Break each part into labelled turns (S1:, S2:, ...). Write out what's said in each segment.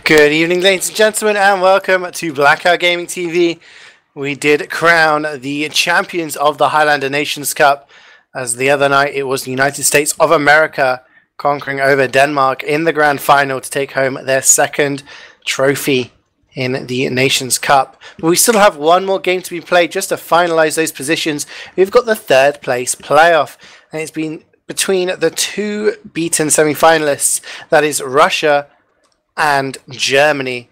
S1: Good evening, ladies and gentlemen, and welcome to BlackOut Gaming TV. We did crown the champions of the Highlander Nations Cup, as the other night it was the United States of America conquering over Denmark in the grand final to take home their second trophy in the Nations Cup. But we still have one more game to be played just to finalize those positions. We've got the third place playoff, and it's been between the two beaten semi-finalists, that is Russia and Germany.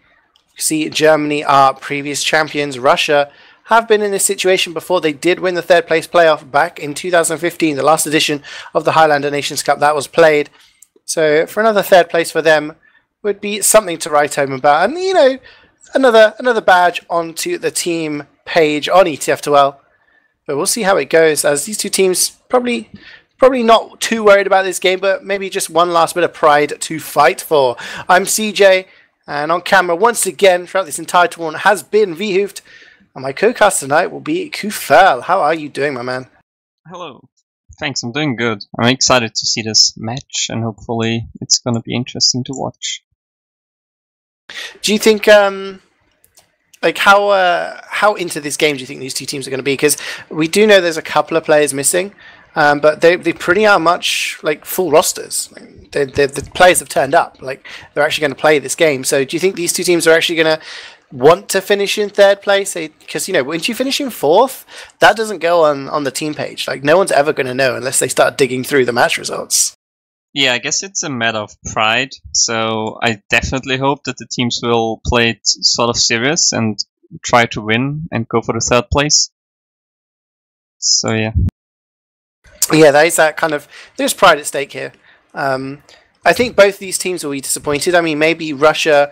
S1: You see, Germany are previous champions. Russia have been in this situation before. They did win the third place playoff back in 2015, the last edition of the Highlander Nations Cup that was played. So for another third place for them would be something to write home about. And, you know, another badge onto the team page on ETF2L. But we'll see how it goes, as these two teams probably not too worried about this game, but maybe just one last bit of pride to fight for. I'm Ceejaey, and on camera once again throughout this entire tournament has been Wiethoofd, and my co-cast tonight will be Kuferl. How are you doing, my man?
S2: Hello. Thanks, I'm doing good. I'm excited to see this match, and hopefully it's going to be interesting to watch.
S1: Do you think, like, how into this game do you think these two teams are going to be? Because we do know there's a couple of players missing. But they pretty are much like full rosters. Like, the players have turned up. Like, they're actually going to play this game. So do you think these two teams are actually going to want to finish in third place? Because, you know, once you finish in fourth, that doesn't go on the team page. Like, no one's ever going to know unless they start digging through the match results.
S2: Yeah, I guess it's a matter of pride. So I definitely hope that the teams will play it sort of serious and try to win and go for the third place. So yeah.
S1: Yeah, there is that kind of... There's pride at stake here. I think both these teams will be disappointed. I mean, maybe Russia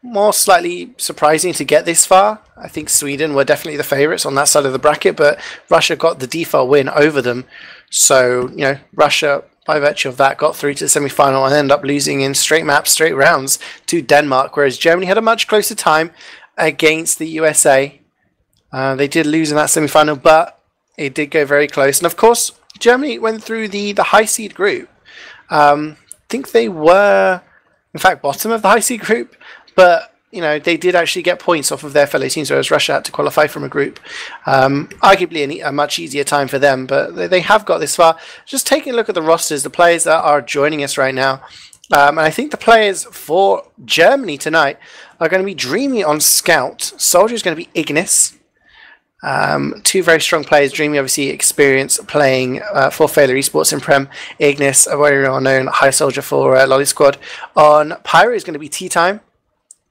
S1: more slightly surprising to get this far. I think Sweden were definitely the favourites on that side of the bracket, but Russia got the default win over them. So, you know, Russia, by virtue of that, got through to the semi-final and ended up losing in straight maps, straight rounds to Denmark, whereas Germany had a much closer time against the USA. They did lose in that semi-final, but it did go very close. And of course, Germany went through the high seed group. I think they were, in fact, bottom of the high seed group, but you know, they did actually get points off of their fellow teams, whereas Russia had to qualify from a group. Arguably a much easier time for them, but they have got this far. Just taking a look at the rosters, the players that are joining us right now, and I think the players for Germany tonight are going to be Dreamy on Scout. Soldier is going to be Ignis. Two very strong players. Dreamy, obviously, experience playing for Failure Esports in Prem. Ignis, a very well-known high soldier for Lolly Squad. On Pyro is going to be Tea Time.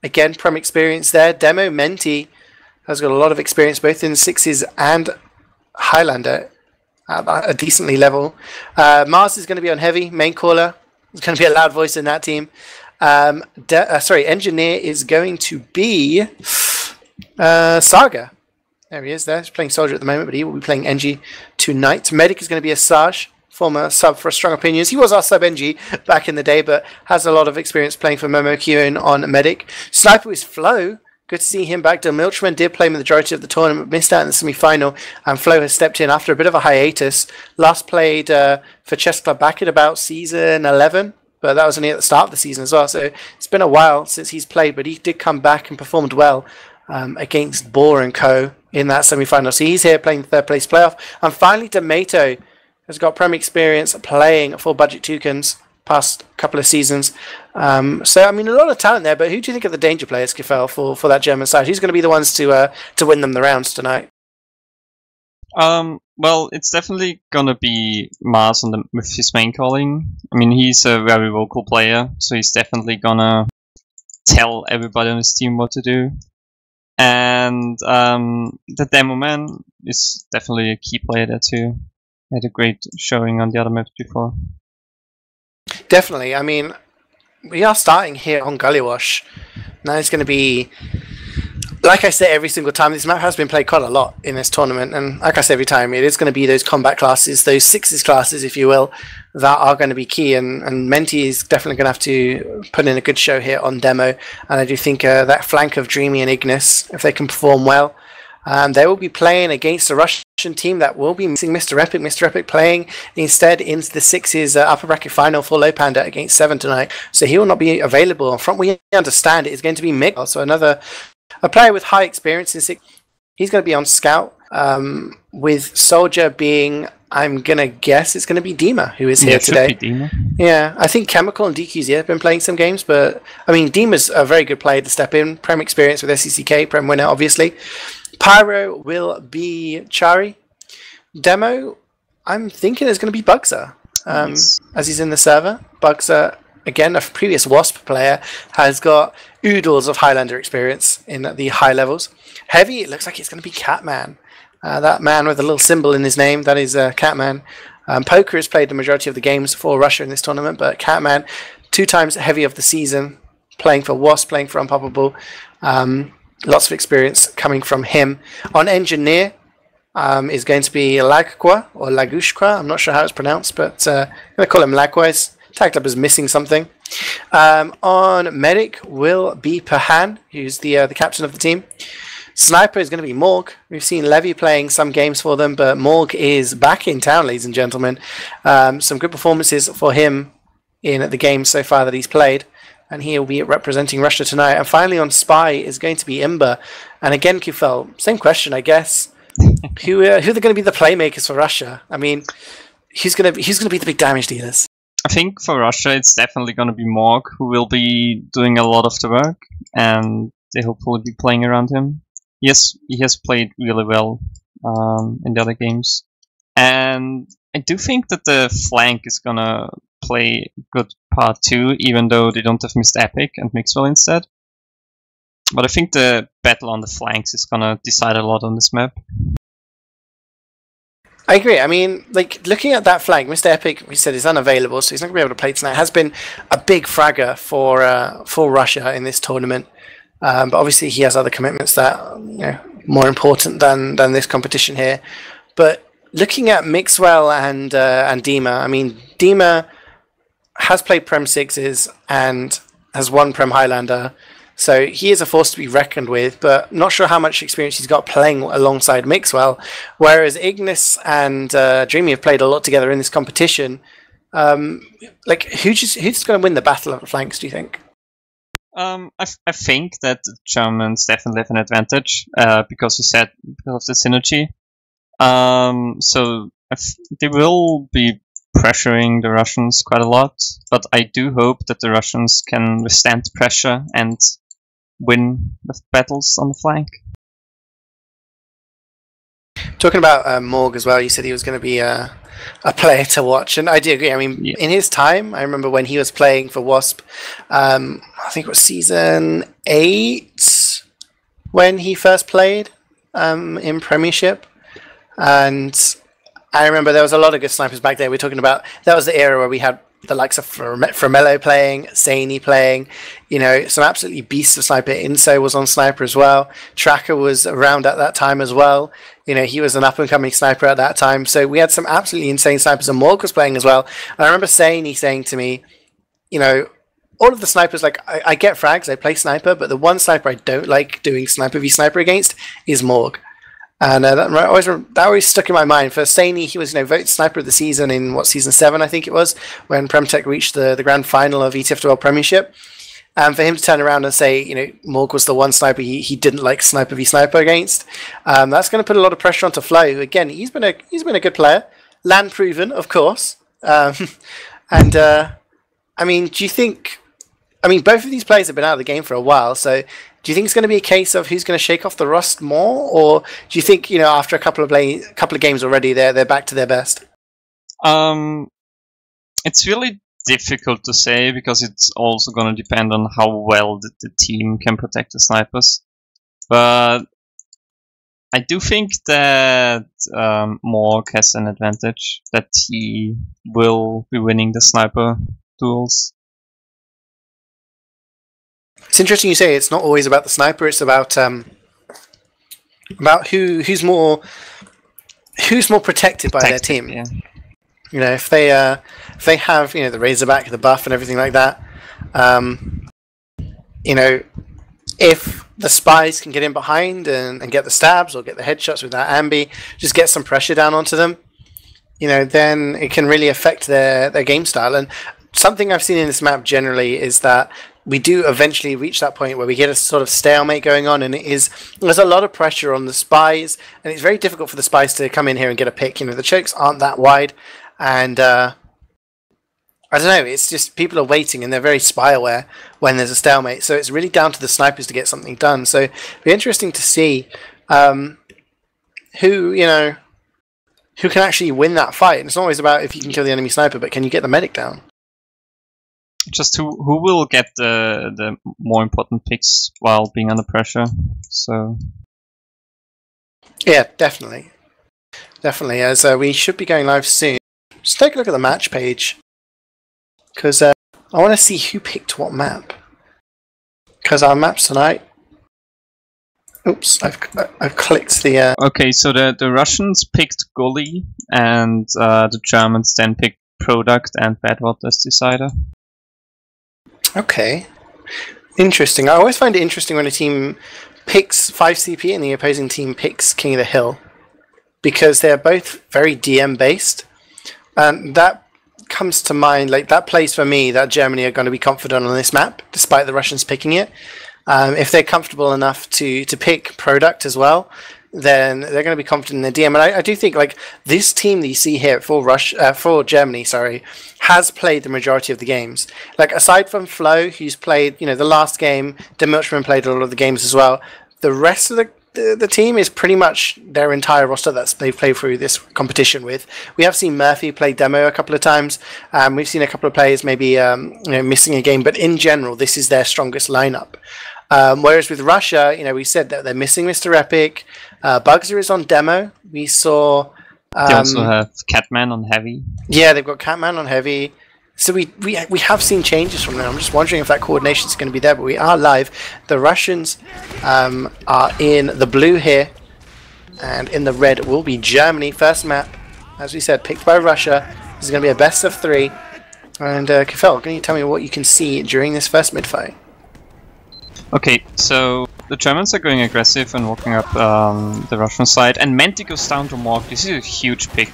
S1: Again, Prem experience there. Demo Menti has got a lot of experience both in Sixes and Highlander at a decently level. Mars is going to be on Heavy. Main caller is going to be a loud voice in that team. Engineer is going to be Saga. There he is there. He's playing Soldier at the moment, but he will be playing NG tonight. Medic is going to be a Saj, former sub for Strong Opinions. He was our sub NG back in the day, but has a lot of experience playing for Momo Kyun on Medic. Sniper is Flo. Good to see him back. Del Milchman did play the majority of the tournament, missed out in the semi-final, and Flo has stepped in after a bit of a hiatus. Last played for Chess Club back at about season 11, but that was only at the start of the season as well, so it's been a while since he's played, but he did come back and performed well against Bohr and Co. in that semi-final. So he's here playing the third place playoff. And finally, Tomato has got Prem experience playing for Budget Toucans past couple of seasons. So, I mean, a lot of talent there, but who do you think are the danger players, Kuferl, for that German side? Who's going to be the ones to win them the rounds tonight?
S2: Well, it's definitely gonna be Mars with his main calling. I mean, he's a very vocal player, so he's definitely gonna tell everybody on his team what to do. And the Demo Man is definitely a key player there too. Had a great showing on the other maps before.
S1: Definitely. I mean, we are starting here on Gullywash. Now it's going to be, like I say every single time, this map has been played quite a lot in this tournament. And like I say every time, it is going to be those combat classes, those sixes classes, if you will, that are going to be key. And Menti is definitely going to have to put in a good show here on Demo. And I do think that flank of Dreamy and Ignis, if they can perform well, They will be playing against a Russian team that will be missing Mr. Epic. Mr. Epic playing instead into the Sixes upper bracket final for Low Panda against Seven tonight. So he will not be available. From what we understand, it is going to be Miguel. So a player with high experience in Six. He's going to be on Scout. With Soldier being, I'm going to guess it's going to be Dima who is here today. Yeah, I think Chemical and DQZ have been playing some games, but I mean, Dima's a very good player to step in. Prem experience with SCCK, Prem winner, obviously. Pyro will be Chari. Demo, I'm thinking it's going to be Bugzer, as he's in the server. Bugzer, again, a previous Wasp player, has got oodles of Highlander experience in the high levels. Heavy, it looks like it's going to be Catman. That man with a little symbol in his name, that is Catman. Poker has played the majority of the games for Russia in this tournament, but Catman, 2 times heavy of the season, playing for Wasp, playing for Unpoppable. Lots of experience coming from him. On Engineer is going to be Lagqua, or Lagushqua, I'm not sure how it's pronounced, but I'm going to call him Lagqua. Tagged up as missing something. On Medic will be Pahan, who's the captain of the team. Sniper is going to be Morg. We've seen Levy playing some games for them, but Morg is back in town, ladies and gentlemen. Some good performances for him in the games so far that he's played, and he will be representing Russia tonight. And finally on Spy is going to be Imber. And again, Kuferl, same question, I guess. Who are going to be the playmakers for Russia? I mean, who's going to be the big damage dealers?
S2: I think for Russia, it's definitely going to be Morg, who will be doing a lot of the work, and they hopefully be playing around him. Yes, he has played really well in the other games. And I do think that the flank is going to play a good part too, even though they don't have Mr. Epic and Mixwell instead. But I think the battle on the flanks is going to decide a lot on this map.
S1: I agree. I mean, like, looking at that flank, Mr. Epic, we said, is unavailable, so he's not going to be able to play tonight. Has been a big fragger for Russia in this tournament. But obviously he has other commitments that are more important than this competition here. But looking at Mixwell and Dima, I mean, Dima has played Prem Sixes and has won Prem Highlander, so he is a force to be reckoned with, but not sure how much experience he's got playing alongside Mixwell, whereas Ignis and Dreamy have played a lot together in this competition. Like, who's going to win the battle of the flanks, do you think?
S2: I think that the Germans definitely have an advantage because of the synergy. So they will be pressuring the Russians quite a lot, but I do hope that the Russians can withstand pressure and win the battles on the flank.
S1: Talking about Morg as well, you said he was going to be a player to watch, and I do agree. I mean, in his time, I remember when he was playing for Wasp, I think it was season 8 when he first played in Premiership, and I remember there was a lot of good snipers back there. We're talking about, that was the era where we had the likes of Framello playing, Ceejaey playing, some absolutely beasts of sniper. Inso was on sniper as well. Tracker was around at that time as well. He was an up-and-coming sniper at that time. So we had some absolutely insane snipers, and Morg was playing as well. And I remember Ceejaey saying to me, all of the snipers, like, I get frags, I play sniper, but the one sniper I don't like doing sniper v sniper against is Morg. And that always stuck in my mind. For Ceejaey, he was voted sniper of the season in season 7, I think it was, when Premtech reached the grand final of ETF2L Premiership. And for him to turn around and say, Morg was the one sniper he didn't like sniper v sniper against, that's going to put a lot of pressure onto Flo, who, again, he's been a good player, land proven, of course. And I mean, do you think? I mean, both of these players have been out of the game for a while, so do you think it's going to be a case of who's going to shake off the rust more, or do you think after a couple of games already they're back to their best?
S2: It's really difficult to say because it's also going to depend on how well the team can protect the snipers. But I do think that Morg has an advantage, that he will be winning the sniper duels.
S1: It's interesting you say it's not always about the sniper. It's about who's more protected by their team.
S2: Yeah.
S1: If they have the Razorback, the buff, and everything like that. if the spies can get in behind and get the stabs or get the headshots with that ambi, just get some pressure down onto them, then it can really affect their game style. And something I've seen in this map generally is that we do eventually reach that point where we get a sort of stalemate going on, and there's a lot of pressure on the spies, and it's very difficult for the spies to come in here and get a pick. The chokes aren't that wide, and I don't know, it's just people are waiting and they're very spy aware when there's a stalemate, so it's really down to the snipers to get something done. So it'll be interesting to see who can actually win that fight. And it's not always about if you can kill the enemy sniper, but can you get the medic down?
S2: Just who will get the more important picks while being under pressure. So
S1: yeah, definitely, as we should be going live soon. Just take a look at the match page, because I want to see who picked what map, because our maps tonight. Oops, I've clicked the
S2: okay, so the Russians picked Gully, and the Germans then picked Product and Bedward as decider.
S1: Okay, interesting. I always find it interesting when a team picks 5 CP and the opposing team picks King of the Hill, because they're both very DM based, and that comes to mind, like that plays for me that Germany are going to be confident on this map despite the Russians picking it. If they're comfortable enough to pick Product as well, then they're going to be confident in their DM. And I do think like this team that you see here for Germany, has played the majority of the games. Like aside from Flo, who's played the last game, Demilchman played a lot of the games as well. The rest of the team is pretty much their entire roster that they've played through this competition with. We have seen Murphy play demo a couple of times. We've seen a couple of players maybe missing a game, but in general, this is their strongest lineup. Whereas with Russia, we said that they're missing Mr. Epic. Bugzer is on demo. We saw.
S2: They also have Catman on heavy.
S1: Yeah, they've got Catman on heavy. So we have seen changes from them. I'm just wondering if that coordination is going to be there, but we are live. The Russians are in the blue here, and in the red will be Germany. First map, as we said, picked by Russia. This is going to be a best of 3. And Kuferl, can you tell me what you can see during this first mid fight?
S2: Okay, so the Germans are going aggressive and walking up the Russian side, and Menti goes down to Morg. This is a huge pick,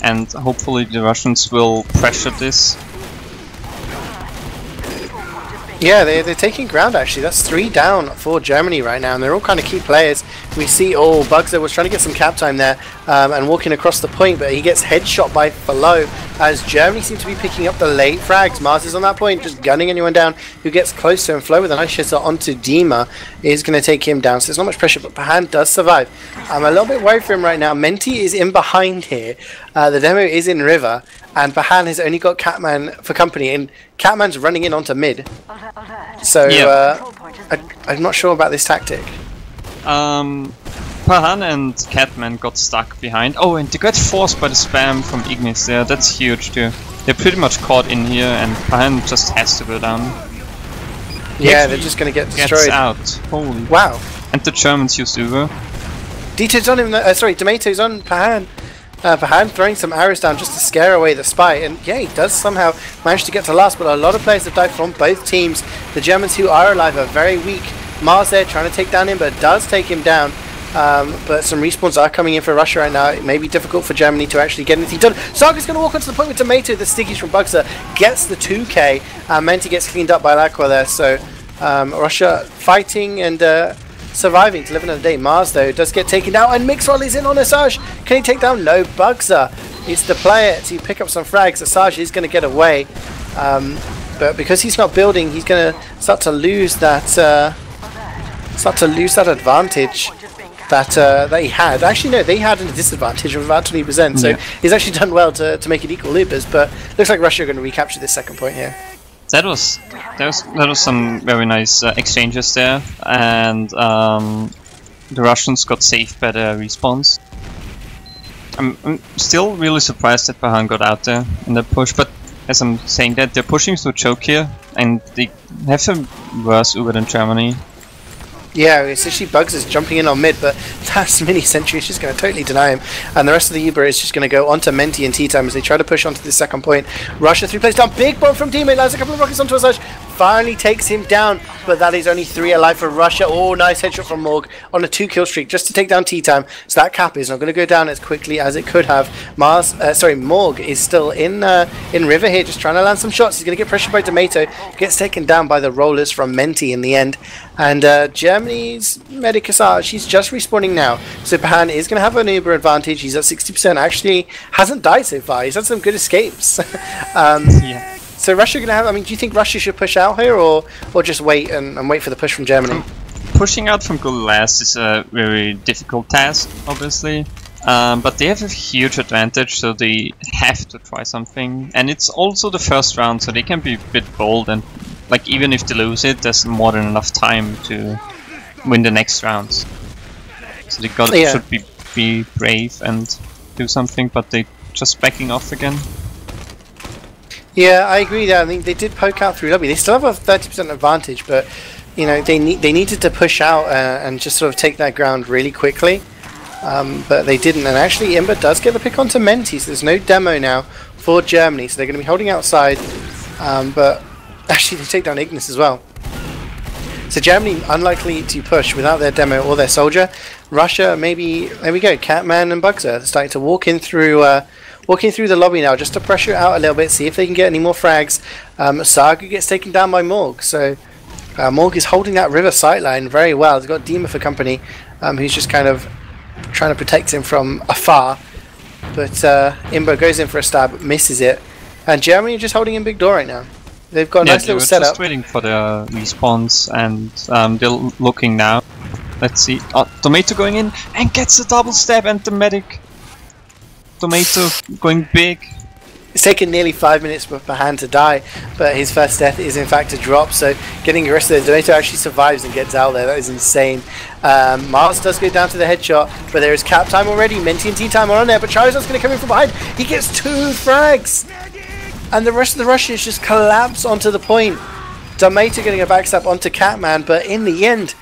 S2: and hopefully the Russians will pressure this.
S1: Yeah, they're taking ground actually. That's 3 down for Germany right now, and they're all kind of key players. We see, Bugzer was trying to get some cap time there and walking across the point, but he gets headshot by Flo as Germany seem to be picking up the late frags. Mars is on that point, just gunning anyone down who gets close to him. Flo with a nice shot onto Dima is going to take him down, so there's not much pressure, but Pahan does survive. I'm a little bit worried for him right now. Menti is in behind here. The demo is in river, and Pahan has only got Catman for company, and Catman's running in onto mid. So I'm not sure about this tactic.
S2: Pahan and Catman got stuck behind. Oh, and they got forced by the spam from Ignis there. That's huge too. They're pretty much caught in here, and Pahan just has to go down.
S1: Yeah, they're just going to get destroyed.
S2: Gets out. Holy.
S1: Wow.
S2: And the Germans used Uber.
S1: Deto's on him. Tomato's on Pahan. Pahan throwing some arrows down just to scare away the spy, and yeah, he does somehow manage to get to last, but a lot of players have died from both teams. The Germans who are alive are very weak. Mars there trying to take down him, but does take him down. But some respawns are coming in for Russia right now. It may be difficult for Germany to actually get anything done. Saga's going to walk onto the point with Tomato. The stickies from Bugzer gets the 2k. Menti gets cleaned up by Lacqua there, so Russia fighting and surviving to live another day. Mars though does get taken down, and Mixwell is in on Asajj. Can he take down? No, Bugzer is the player to pick up some frags. Asajj is going to get away, but because he's not building, he's going to start to lose that advantage that he had. Actually, no, they had a disadvantage of about 20%. So he's actually done well to make it equal Lubers, but looks like Russia are going to recapture this second point here.
S2: That was some very nice exchanges there, and the Russians got saved by the respawns. I'm still really surprised that Pahan got out there in the push, but as I'm saying that, they're pushing through choke here, and they have a worse Uber than Germany.
S1: Yeah, essentially Bugs is jumping in on mid, but that's Mini Sentry is just going to totally deny him. And the rest of the Uber is just going to go onto Menti and Tea Time as they try to push onto the second point. Russia 3 plays down. Big bomb from teammate. Lands a couple of rockets onto Asajj. finally takes him down, but that is only 3 alive for Russia. Oh, nice headshot from Morg on a 2-kill streak just to take down Tea Time. So that cap is not going to go down as quickly as it could have. Morg is still in River here, just trying to land some shots. He's going to get pressured by Tomato, gets taken down by the rollers from Menti in the end. And Germany's Medic Asajj, he's just respawning now. So Pahan is going to have an uber advantage. He's at 60%. Actually, hasn't died so far. He's had some good escapes.
S2: Yeah.
S1: So Russia going to have... I mean, do you think Russia should push out here or just wait and wait for the push from Germany?
S2: Pushing out from goal last is a very difficult task, obviously. But they have a huge advantage, so they have to try something. And it's also the first round, so they can be a bit bold and... Like, even if they lose it, there's more than enough time to win the next rounds. So they should be brave and do something, but they just backing off again.
S1: Yeah, I agree there. I think they did poke out through lobby. They still have a 30% advantage, but you know they needed to push out and just sort of take that ground really quickly. But they didn't. And actually, Imber does get the pick onto Menti, so there's no demo now for Germany. So they're going to be holding outside, but actually they take down Ignis as well. So Germany unlikely to push without their demo or their soldier. Russia, maybe, there we go, Catman and Bugzer starting to walk in through the lobby now just to pressure it out a little bit, see if they can get any more frags. Saga gets taken down by Morg, so Morg is holding that river sightline very well. He's got Dima for company, who's just kind of trying to protect him from afar. But Imber goes in for a stab, misses it. And Germany are just holding in big door right now. They've got a nice little setup.
S2: Just waiting for the respawns, and they're looking now. Let's see. Oh, Tomato going in and gets a double stab, and the medic. Tomato going big.
S1: It's taken nearly 5 minutes for Pahan to die, but his first death is in fact a drop, so getting arrested. Tomato actually survives and gets out there. That is insane. Mars does go down to the headshot, but there is cap time already. Menti and Tea Time are on there, but Charizard's going to come in from behind. He gets 2 frags! And the rest of the Russians just collapse onto the point. Tomato getting a backstab onto Catman, but in the end,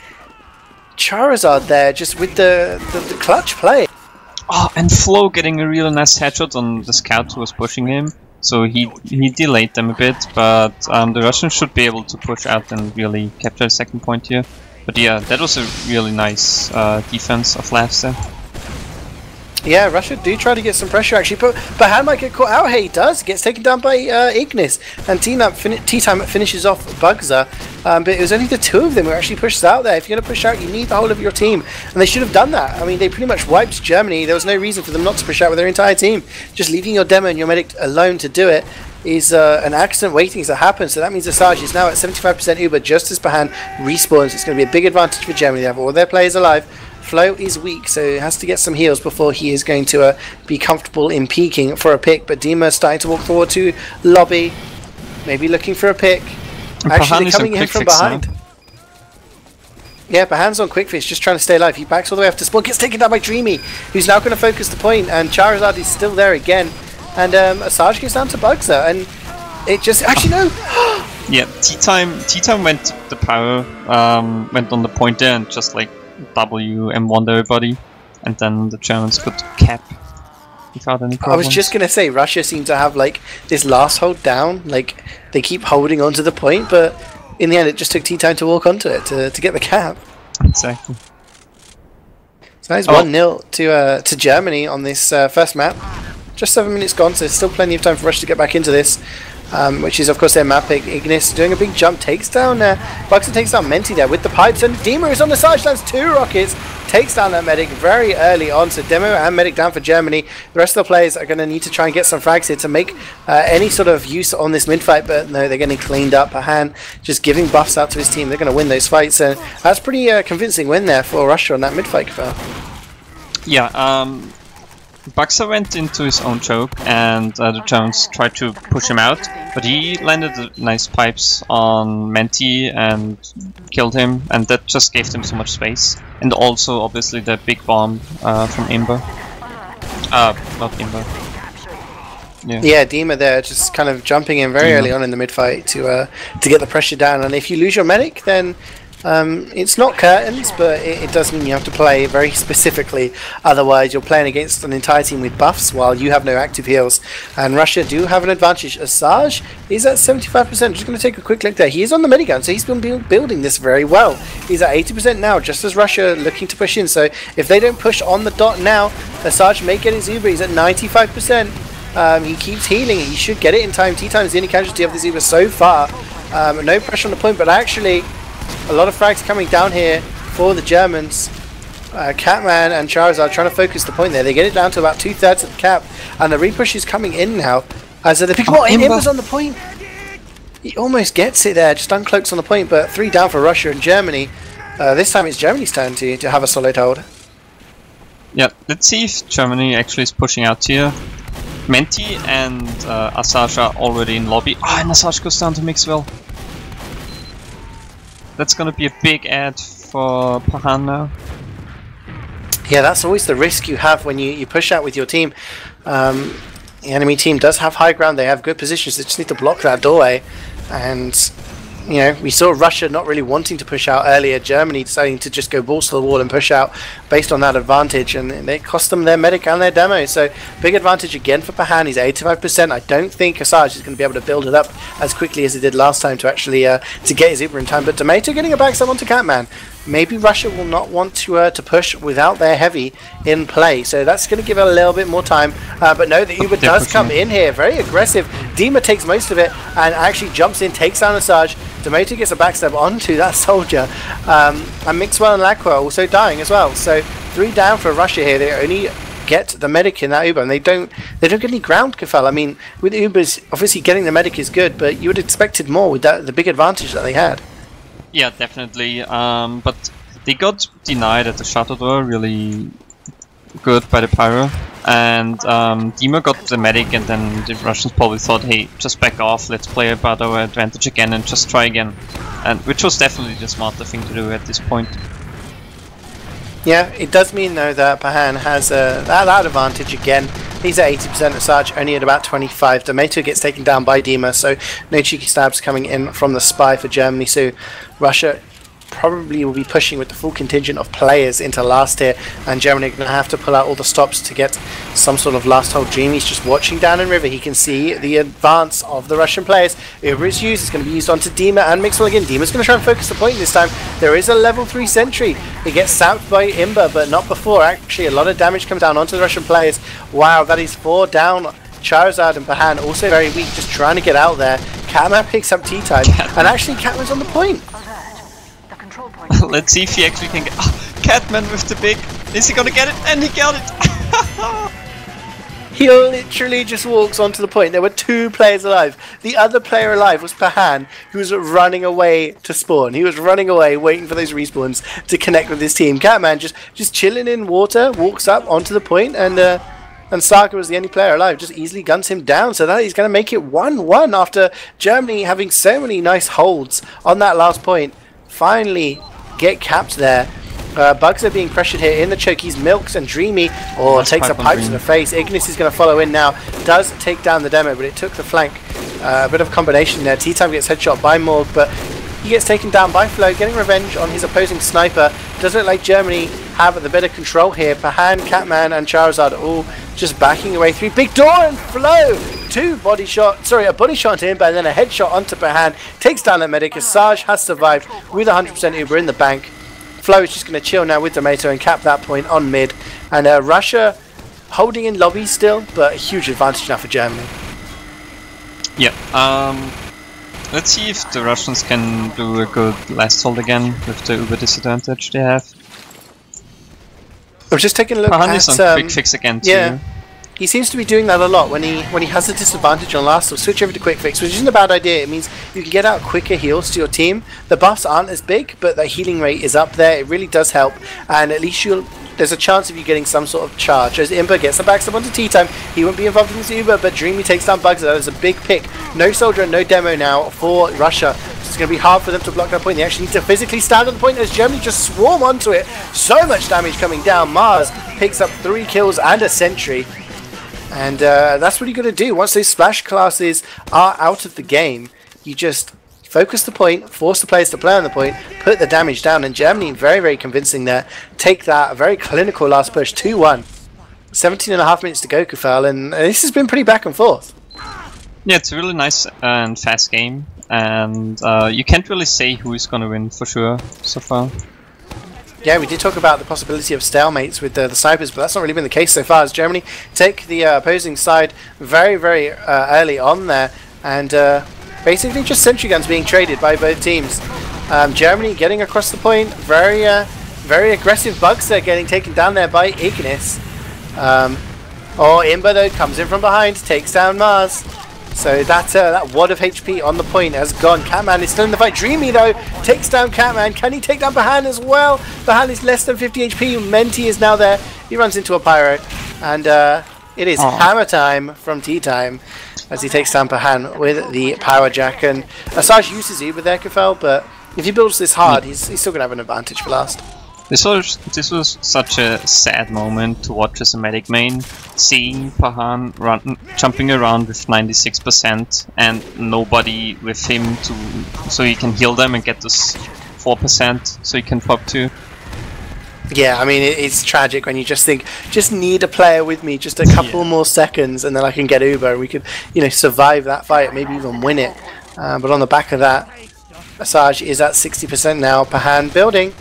S1: Charizard there just with the clutch play.
S2: Oh, and Flo getting a really nice headshot on the scout who was pushing him. So he delayed them a bit, but the Russians should be able to push out and really capture a second point here. But yeah, that was a really nice defense of Labs there.
S1: Yeah, Russia do try to get some pressure actually, but Pahan might get caught out. Hey, he does. Gets taken down by Ignis, and Tea Time finishes off Bugzer. But it was only the 2 of them who actually pushed out there. If you're going to push out, you need the whole of your team, and they should have done that. I mean, they pretty much wiped Germany. There was no reason for them not to push out with their entire team. Just leaving your demo and your medic alone to do it is an accident waiting to happen. So that means Asajj is now at 75% Uber just as Pahan respawns. It's going to be a big advantage for Germany. They have all their players alive. Flo is weak, so he has to get some heals before he is going to be comfortable in peeking for a pick. But Dima is starting to walk forward to lobby, maybe looking for a pick. Actually, they're coming in from behind. Now. Yeah, Pahan's on quick fix, just trying to stay alive. He backs all the way up to spawn, gets taken down by Dreamy, who's now going to focus the point, and Charizard is still there again. And Asajj goes down to Bugzer, and it just... Actually, no!
S2: Yeah, Tea Time went the power, went on the point there and just like W and won everybody, and then the Germans could cap without any problems.
S1: I was just gonna say Russia seemed to have like this last hold down, like they keep holding on to the point, but in the end it just took Tea Time to walk onto it to get the cap.
S2: Exactly.
S1: So that is 1-0 to Germany on this first map. Just 7 minutes gone, so there's still plenty of time for Russia to get back into this. Which is of course their map pick. Ignis doing a big jump, takes down Bugzer takes down Menti there with the pipes, and Dima is on the side, lands 2 rockets, takes down that medic very early on. So Demo and medic down for Germany. The rest of the players are going to need to try and get some frags here to make any sort of use on this mid fight, but no, they're getting cleaned up. Pahan just giving buffs out to his team. They're going to win those fights, and that's pretty convincing win there for Russia on that mid fight.
S2: Yeah, Bugzer went into his own choke, and the Germans tried to push him out, but he landed nice pipes on Menti and killed him, and that just gave them so much space. And also, obviously, the big bomb from Imber. Not Imber. Yeah,
S1: Dima there, just kind of jumping in very early on in the mid fight to get the pressure down. And if you lose your medic, then It's not curtains, but it does mean you have to play very specifically. Otherwise, you're playing against an entire team with buffs while you have no active heals. And Russia do have an advantage. Asajj is at 75%. Just going to take a quick look there. He is on the minigun, so he's been building this very well. He's at 80% now, just as Russia looking to push in. So if they don't push on the dot now, Asajj may get his Uber. He's at 95%. He keeps healing. He should get it in time. T-Time is the only casualty of this Uber so far. No pressure on the point, but actually a lot of frags coming down here for the Germans. Catman and Charizard trying to focus the point there. They get it down to about 2/3 of the cap, and the repush is coming in now. As the big Imba's on the point. He almost gets it there, just uncloaks on the point, but 3 down for Russia and Germany. This time it's Germany's turn to have a solid hold.
S2: Yeah, let's see if Germany actually is pushing out here. Menti and Asajj are already in lobby. And Asajj goes down to Mixwell. That's gonna be a big ad for Pahan now.
S1: Yeah, that's always the risk you have when you push out with your team. The enemy team does have high ground, they have good positions, they just need to block that doorway. And you know, we saw Russia not really wanting to push out earlier, Germany deciding to just go balls to the wall and push out based on that advantage, and it cost them their medic and their demo. So big advantage again for Pahan. He's 85%. I don't think Asajj is going to be able to build it up as quickly as he did last time to actually to get his Uber in time. But Tomato getting a backstab onto Catman. Maybe Russia will not want to push without their heavy in play, so that's going to give it a little bit more time. But no, the Uber does come in here, very aggressive. Dima takes most of it and actually jumps in, takes down Asajj. Tomato gets a backstab onto that soldier, and Mixwell and Lacqua also dying as well. So 3 down for Russia here. They only get the medic in that Uber, and they don't get any ground, Kuferl. I mean, with Ubers, obviously getting the medic is good, but you would have expected more with the big advantage that they had.
S2: Yeah, definitely. But they got denied at the shutter door really good by the Pyro. And Dima got the medic, and then the Russians probably thought, hey, just back off, let's play about our advantage again and just try again. And which was definitely the smarter thing to do at this point.
S1: Yeah, it does mean though that Pahan has that advantage again. He's at 80%, Asajj only at about 25. Tomato gets taken down by Dima, so no cheeky stabs coming in from the spy for Germany. So Russia probably will be pushing with the full contingent of players into last here, and Germany are going to have to pull out all the stops to get some sort of last hold. Dreamy's just watching down in river. He can see the advance of the Russian players. Uber is used. It's going to be used onto Dima and Mixwell again. Dima's going to try and focus the point this time. There is a level 3 sentry. It gets sapped by Imba, but not before. Actually, a lot of damage comes down onto the Russian players. Wow, that is 4 down. Charizard and Pahan also very weak, just trying to get out there. Catman picks up T-Time, and actually Catman's on the point.
S2: Let's see if he actually can get... Catman with the big... Is he gonna get it? And he got it!
S1: He literally just walks onto the point. There were 2 players alive. The other player alive was Pahan, who was running away to spawn. He was running away, waiting for those respawns to connect with his team. Catman just chilling in water, walks up onto the point, and Saga was the only player alive, just easily guns him down, so that he's going to make it 1-1 after Germany having so many nice holds on that last point. Finally get capped there. Bugs are being pressured here in the choke. He's milks and Dreamy, or takes a pipe to the face. Ignis is going to follow in now. Does take down the demo, but it took the flank. A bit of a combination there. T-Time gets headshot by Morg, but he gets taken down by Flo, getting revenge on his opposing sniper. Does look like Germany have the better control here. Pahan, Catman, and Charizard all just backing away. 3 big door and Flo. A body shot onto him, but then a headshot onto Pahan. Takes down the medic. Asajj has survived with 100% Uber in the bank. Flo is just going to chill now with Tomato and cap that point on mid. And Russia holding in lobby still, but a huge advantage now for Germany.
S2: Yeah. Let's see if the Russians can do a good last hold again with the Uber disadvantage they have.
S1: I'm just taking a look
S2: Pahan
S1: at
S2: is on quick fix again too.
S1: Yeah. He seems to be doing that a lot when he has a disadvantage on last, he'll switch over to quick fix, which isn't a bad idea. It means you can get out quicker heals to your team. The buffs aren't as big, but the healing rate is up there. It really does help, and at least there's a chance of you getting some sort of charge. As Imba gets the backstab onto T-Time, he won't be involved in this Uber, but Dreamy takes down Bugs. That is a big pick. No soldier and no demo now for Russia. It's going to be hard for them to block that point. They actually need to physically stand on the point as Germany just swarm onto it. So much damage coming down. Mars picks up 3 kills and a sentry. And that's what you're going to do. Once those splash classes are out of the game, you just focus the point, force the players to play on the point, put the damage down, and Germany very, very convincing there. Take that, a very clinical last push, 2-1. 17.5 minutes to go, Kuferl, and this has been pretty back and forth.
S2: Yeah, it's a really nice and fast game, and you can't really say who is going to win for sure so far.
S1: Yeah, we did talk about the possibility of stalemates with the snipers, but that's not really been the case so far, as Germany take the opposing side very, very early on there, and basically just sentry guns being traded by both teams. Germany getting across the point, very aggressive bugs there getting taken down there by Ignis. Imber though comes in from behind, takes down Mars. So that wad of HP on the point has gone. Catman is still in the fight. Dreamy though takes down Catman. Can he take down Bahan as well? Bahan is less than 50 HP. Menti is now there. He runs into a pyro, and it is hammer time from Tea Time as he takes down Bahan with the power jack. And Asajj uses Uber there, Kuferl, but if he builds this hard, he's still gonna have an advantage for last.
S2: This was such a sad moment to watch as a medic main, seeing Bahan jumping around with 96% and nobody with him so he can heal them and get this 4% so he can pop 2.
S1: Yeah, I mean it's tragic when you just think, just need a player with me, just a couple more seconds, and then I can get Uber and we could, survive that fight, maybe even win it. But on the back of that, Asajj is at 60% now. Bahan building.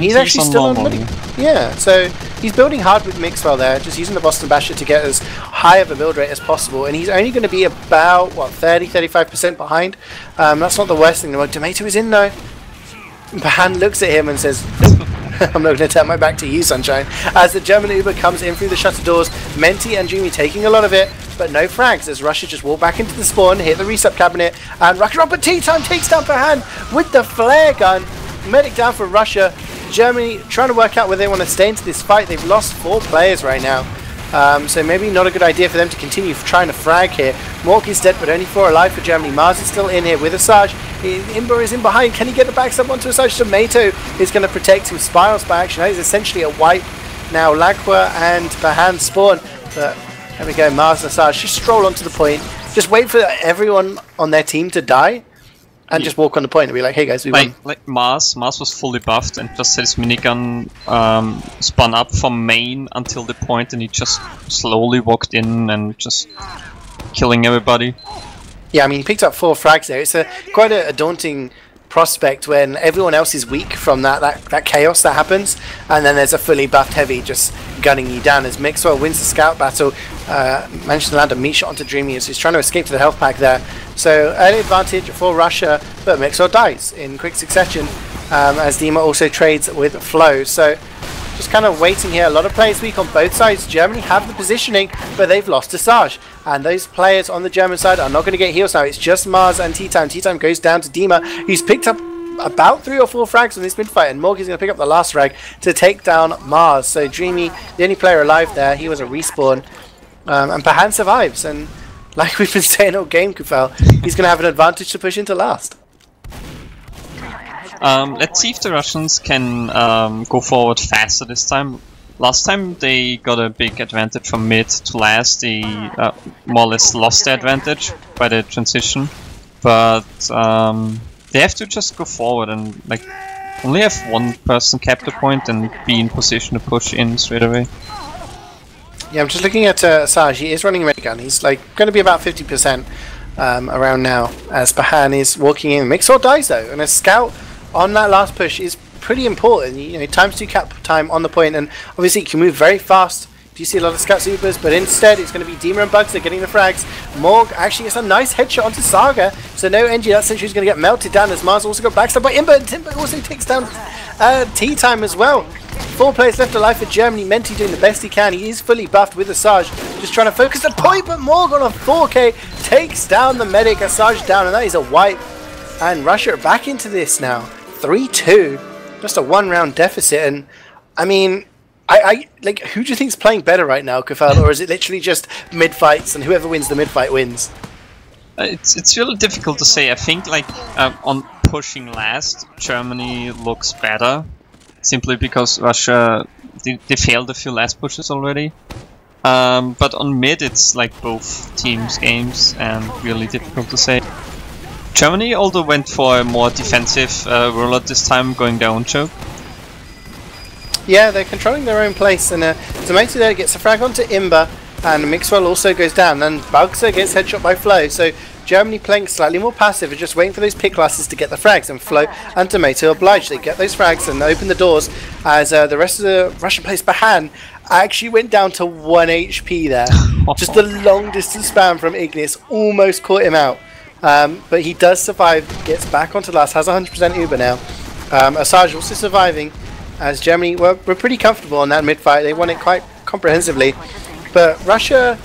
S1: He's actually still on money. Yeah, so he's building hard with Mixwell there, just using the Boston Basher to get as high of a build rate as possible, and he's only going to be about, 30-35% behind. That's not the worst thing in the world. Tomato is in though. Bahan looks at him and says, I'm not going to turn my back to you, Sunshine. As the German Uber comes in through the shutter doors, Menti and Dreamy taking a lot of it, but no frags as Russia just walk back into the spawn, hit the reset cabinet, and Rocket Up, but Tea Time takes down Bahan with the flare gun. Medic down for Russia. Germany trying to work out where they want to stay into this fight. They've lost 4 players right now, so maybe not a good idea for them to continue trying to frag here. Mork is dead, but only 4 alive for Germany. Mars is still in here with Asajj. Imber is in behind. Can he get the backstab onto Asajj? Tomato is going to protect him. Spirals by action. That is essentially a wipe. Now Lagua and Bahan spawn, but there we go. Mars and Asajj just stroll onto the point. Just wait for everyone on their team to die, and just walk on the point and be like, hey guys, we won.
S2: Like Mars was fully buffed and just had his minigun spun up from main until the point, and he just slowly walked in and just killing everybody.
S1: Yeah, I mean, he picked up 4 frags there. It's quite a daunting prospect when everyone else is weak from that chaos that happens, and then there's a fully buffed heavy just gunning you down as Mixwell wins the scout battle. Managed to land a meat shot onto Dreamy as he's trying to escape to the health pack there. So early advantage for Russia, but Mixwell dies in quick succession as Dima also trades with Flow. So just kind of waiting here. A lot of players weak on both sides. Germany have the positioning, but they've lost Asajj. And those players on the German side are not going to get heals now. It's just Mars and Tea Time. Tea Time goes down to Dima, who's picked up about 3 or 4 frags in this mid fight, and Morg is going to pick up the last frag to take down Mars. So Dreamy, the only player alive there, he was a respawn. And Bahan survives, and like we've been saying all game, Kuferl, he's going to have an advantage to push into last.
S2: Let's see if the Russians can go forward faster this time. Last time they got a big advantage from mid to last. They more or less lost the advantage by the transition, but they have to just go forward and only have one person cap the point and be in position to push in straight away.
S1: Yeah, I'm just looking at Asajj. He is running a medic gun. He's going to be about 50% around now as Bahan is walking in. Mixwell dies though, and a scout on that last push is pretty important. Times 2 cap time on the point, and obviously it can move very fast. Do you see a lot of scout supers? But instead it's going to be Dima and Bugs. They're getting the frags. Morg actually gets a nice headshot onto Saga, so no NG. That sentry is going to get melted down as Mars also got backstabbed by Imber, and Timber also takes down Tea Time as well. 4 players left alive for Germany. Menti doing the best he can. He is fully buffed with Asajj, just trying to focus the point, but Morg on a 4K takes down the medic. Asajj down, and that is a wipe. And Russia are back into this now. 3-2, just a 1-round deficit. And I mean, I who do you think's playing better right now, Kuferl, or is it literally just mid fights and whoever wins the mid fight wins?
S2: It's really difficult to say. I think on pushing last, Germany looks better, simply because Russia they failed a few last pushes already. But on mid, it's like both teams' games and really difficult to say. Germany although went for a more defensive rollout this time, going down choke.
S1: Yeah, they're controlling their own place, and Tomato there gets a frag onto Imber, and Mixwell also goes down, and Bugser gets headshot by Flo, so Germany playing slightly more passive and just waiting for those pick classes to get the frags, and Flo and Tomato obliged. They get those frags and open the doors as the rest of the Russian players, Bahan, actually went down to 1 HP there. Just the long distance spam from Ignis almost caught him out. But he does survive, gets back onto last, has 100% Uber now. Asajj also surviving, as Germany were pretty comfortable on that mid-fight. They won it quite comprehensively. But Russia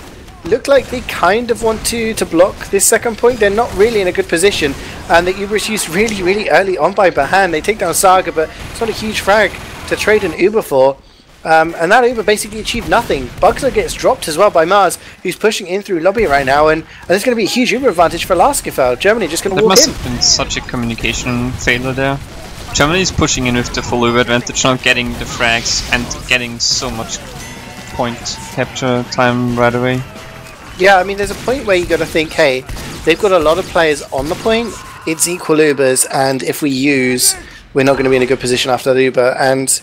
S1: looked like they kind of want to block this second point. They're not really in a good position. And the Uber is used really early on by Bahan. They take down Saga, but it's not a huge frag to trade an Uber for. And that Uber basically achieved nothing. Bugser gets dropped as well by Mars, who's pushing in through lobby right now, and there's going to be a huge Uber advantage for last Kuferl. Germany just going to walk in.
S2: There must have been such a communication failure there. Germany is pushing in with the full Uber advantage now, getting the frags and getting so much point capture time right away.
S1: Yeah, I mean, there's a point where you got to think, hey, they've got a lot of players on the point, it's equal Ubers, and if we use, we're not going to be in a good position after the Uber. And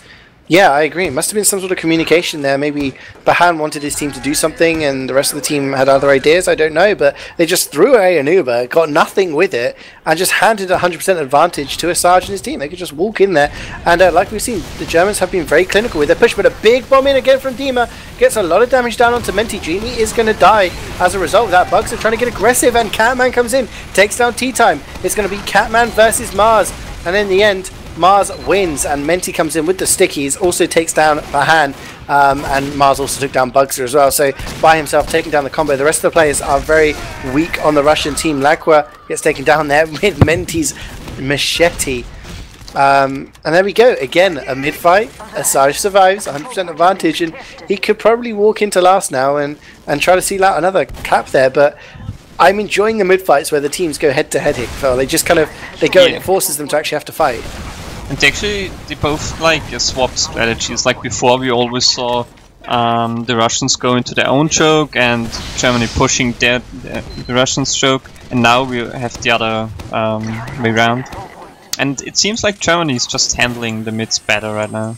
S1: yeah, I agree. It must have been some sort of communication there. Maybe Bahan wanted his team to do something and the rest of the team had other ideas, I don't know, but they just threw away an Uber, got nothing with it, and just handed 100% advantage to Asajj and his team. They could just walk in there, and like we've seen, the Germans have been very clinical with their push, but a big bomb in again from Dima gets a lot of damage down onto Menti. Genie is going to die as a result of that. Bugs are trying to get aggressive, and Catman comes in, takes down Tea Time. It's going to be Catman versus Mars, and in the end, Mars wins, and Menti comes in with the stickies, also takes down Bahan, and Mars also took down Bugser as well, so by himself taking down the combo. The rest of the players are very weak on the Russian team. Lacqua gets taken down there with Menti's machete. And there we go, again, a mid-fight. Asajj survives, 100% advantage, and he could probably walk into last now and try to seal out another clap there, but I'm enjoying the mid-fights where the teams go head-to-head here, Phil. They just kind of, they go and it forces them to actually have to fight.
S2: And they both like swap strategies. Like before, we always saw the Russians go into their own choke and Germany pushing the Russians' choke, and now we have the other way around. And it seems like Germany is just handling the mids better right now.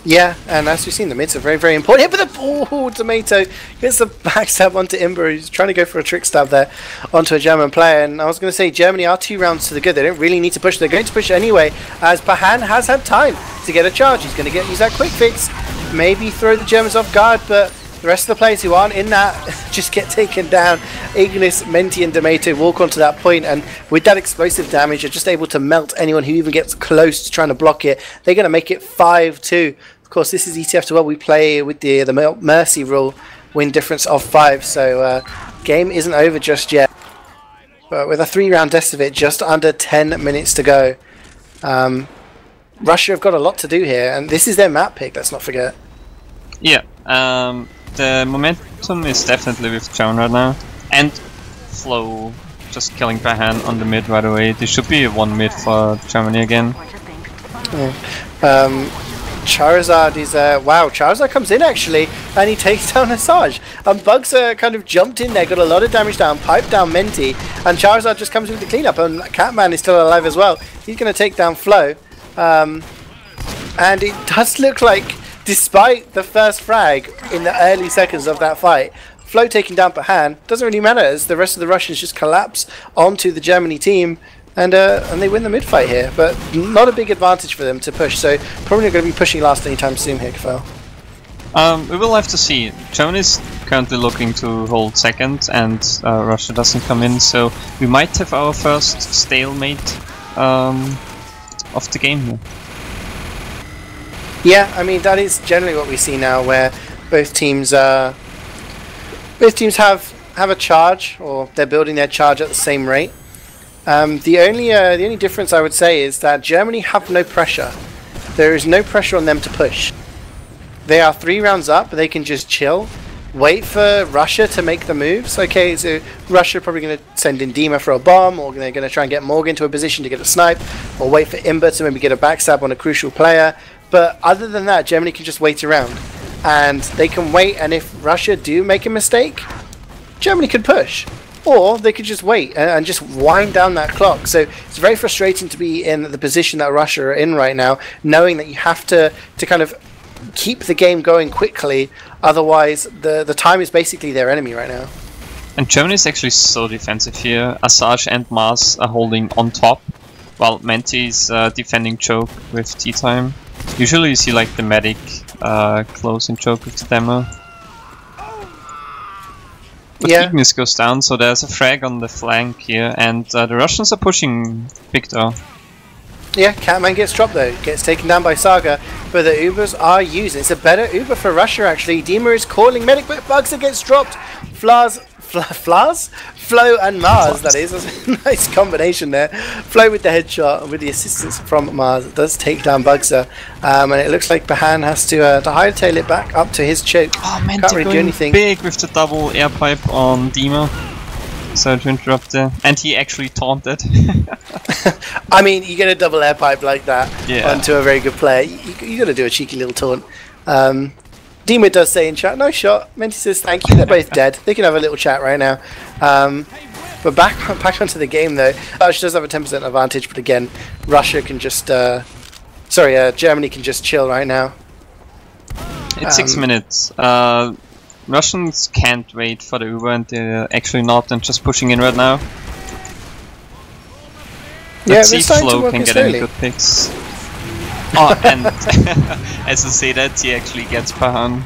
S1: Yeah, and as we've seen, the mids are very important. Hit with the Tomato gets the backstab onto Imber. He's trying to go for a trick stab there onto a German player. And I was going to say, Germany are 2 rounds to the good. They don't really need to push. They're going to push anyway, as Bahan has had time to get a charge. He's going to use that quick fix, maybe throw the Germans off guard, but the rest of the players who aren't in that just get taken down. Ignis, Menti and Tomato walk onto that point, and with that explosive damage, they're just able to melt anyone who even gets close to trying to block it. They're going to make it 5-2. Of course, this is ETF2L. We play with the Mercy rule, win difference of 5, so game isn't over just yet. But with a 3-round test of it, just under 10 minutes to go. Russia have got a lot to do here, and this is their map pick, let's not forget.
S2: Yeah, the momentum is definitely with Joan right now, and Flo just killing Bahan on the mid right away. There should be a 1 mid for Germany again.
S1: Charizard is wow, Charizard comes in actually, and he takes down Asajj. And Bugser kind of jumped in there, got a lot of damage down, piped down Menti, and Charizard just comes with the cleanup, and Catman is still alive as well. He's going to take down Flo. And it does look like, despite the first frag in the early seconds of that fight, Flo taking down Bahan doesn't really matter, as the rest of the Russians just collapse onto the Germany team. And they win the mid-fight here, but not a big advantage for them to push, so probably not going to be pushing last anytime soon here, Kuferl.
S2: We will have to see. Germany is currently looking to hold second, and Russia doesn't come in, so we might have our first stalemate of the game here.
S1: Yeah, I mean, that is generally what we see now, where both teams have a charge, or they're building their charge at the same rate. The only difference I would say is that Germany have no pressure. There is no pressure on them to push. They are 3 rounds up, they can just chill, wait for Russia to make the moves. Okay, so Russia probably going to send in Dima for a bomb, or they're going to try and get Morgan to a position to get a snipe, or wait for Imber to maybe get a backstab on a crucial player. But other than that, Germany can just wait around, and they can wait, and if Russia do make a mistake, Germany could push. or they could just wait and just wind down that clock. So it's very frustrating to be in the position that Russia are in right now, knowing that you have to kind of keep the game going quickly, otherwise the time is basically their enemy right now.
S2: And Germany is actually so defensive here. Asajj and Mars are holding on top, while Menti is defending choke with tea time. Usually you see like the medic close and choke with the demo. But Ignis goes down, so there's a frag on the flank here, and the Russians are pushing Victor.
S1: Yeah, Catman gets dropped though, gets taken down by Saga, but the Ubers are using. It's a better Uber for Russia actually. Dima is calling medic, but Bugzer gets dropped. Flo and Mars, that is. That's a nice combination there. Flo with the headshot, with the assistance from Mars, does take down Bugzer. And it looks like Bahan has to hightail it back up to his choke.
S2: Oh, man,
S1: can't really do anything.
S2: Big with the double air pipe on Dima. Sorry to interrupt there. And he actually taunted.
S1: I mean, you get a double air pipe like that onto a very good player. You got to do a cheeky little taunt. Dima does say in chat, "Nice shot." Menti says, "Thank you." They're both dead. They can have a little chat right now. But back onto the game though. She does have a 10% advantage, but again, Russia can just Germany can just chill right now.
S2: It's 6 minutes. Russians can't wait for the Uber, and they're actually not, and just pushing in right now. Let's see if Flo can get any good picks. Oh, and as I say that, he actually gets Pahan.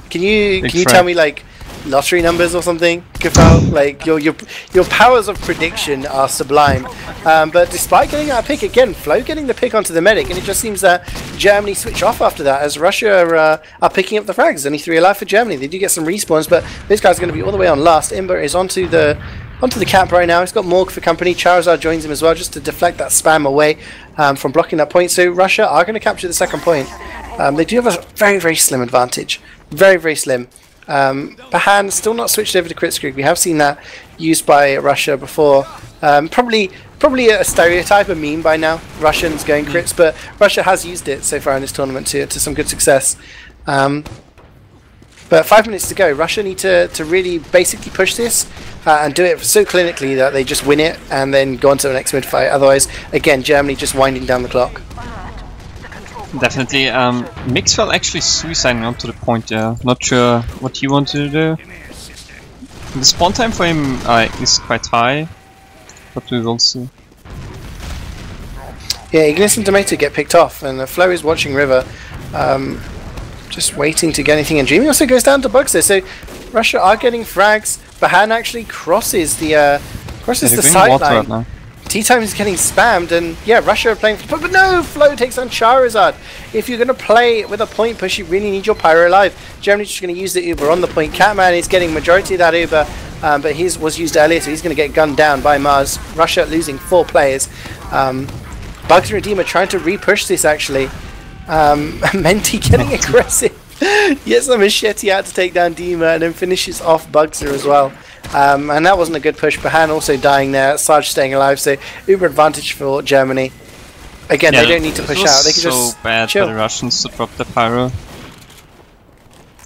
S1: Can you tell me like lottery numbers or something, Kuferl? Like your powers of prediction are sublime. But despite getting that pick again, Flo getting the pick onto the medic, and it just seems that Germany switch off after that as Russia are picking up the frags. Only 3 alive for Germany. They do get some respawns, but this guy's going to be all the way on last. Imber is onto the camp right now. He's got Morg for company. Charizard joins him as well, just to deflect that spam away from blocking that point. So Russia are going to capture the second point. They do have a very, very slim advantage. Very, very slim. Bahan still not switched over to Kritzkrieg. We have seen that used by Russia before. Probably a stereotype, a meme by now. Russians going crits, but Russia has used it so far in this tournament to some good success. But 5 minutes to go. Russia need to really basically push this and do it so clinically that they just win it and then go on to the next mid fight. Otherwise, again, Germany just winding down the clock.
S2: Definitely. Mixwell actually suiciding onto the point there. Not sure what he wanted to do. The spawn time for him is quite high, but we will see.
S1: Yeah, Ignis and Tomato get picked off, and Flo is watching River. Just waiting to get anything in. Dreamy also goes down to Bugzer, so Russia are getting frags. Bahan actually crosses the sideline. Tea Time is getting spammed, and yeah, Russia are playing for the point, but no! Flo takes on Charizard. If you're going to play with a point push, you really need your Pyro alive. Germany's just going to use the Uber on the point. Catman is getting majority of that Uber, but his was used earlier, so he's going to get gunned down by Mars. Russia losing 4 players. Bugzer and Dima trying to re-push this actually. Menti getting aggressive. Gets the machete out to take down Dima and then finishes off Bugzer as well. And that wasn't a good push. Bahan also dying there. Sarge staying alive, so uber advantage for Germany. Again, they don't need to push out. They can just
S2: so bad
S1: chill.
S2: For the Russians to drop the pyro.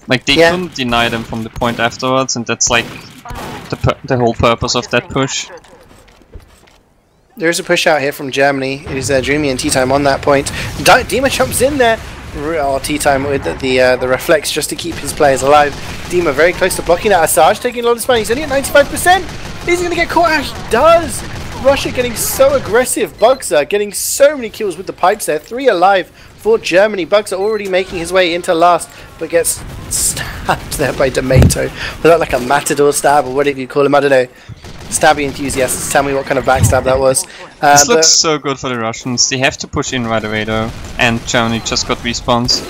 S2: Like they couldn't deny them from the point afterwards, and that's like the whole purpose of that push.
S1: There is a push out here from Germany. It is Dreamy and Tea Time on that point. Dima jumps in there. Oh, Tea Time with the reflex just to keep his players alive. Dima very close to blocking that. Asajj taking a lot of spam. He's only at 95%. Is he going to get caught out? He does. Russia getting so aggressive. Bugzer getting so many kills with the pipes there. 3 alive for Germany. Bugzer already making his way into last, but gets stabbed there by Tomato. Was that like a matador stab or whatever you call him? I don't know. Stabby enthusiasts, tell me what kind of backstab that was.
S2: This looks so good for the Russians. They have to push in right away though, and Germany just got respawns.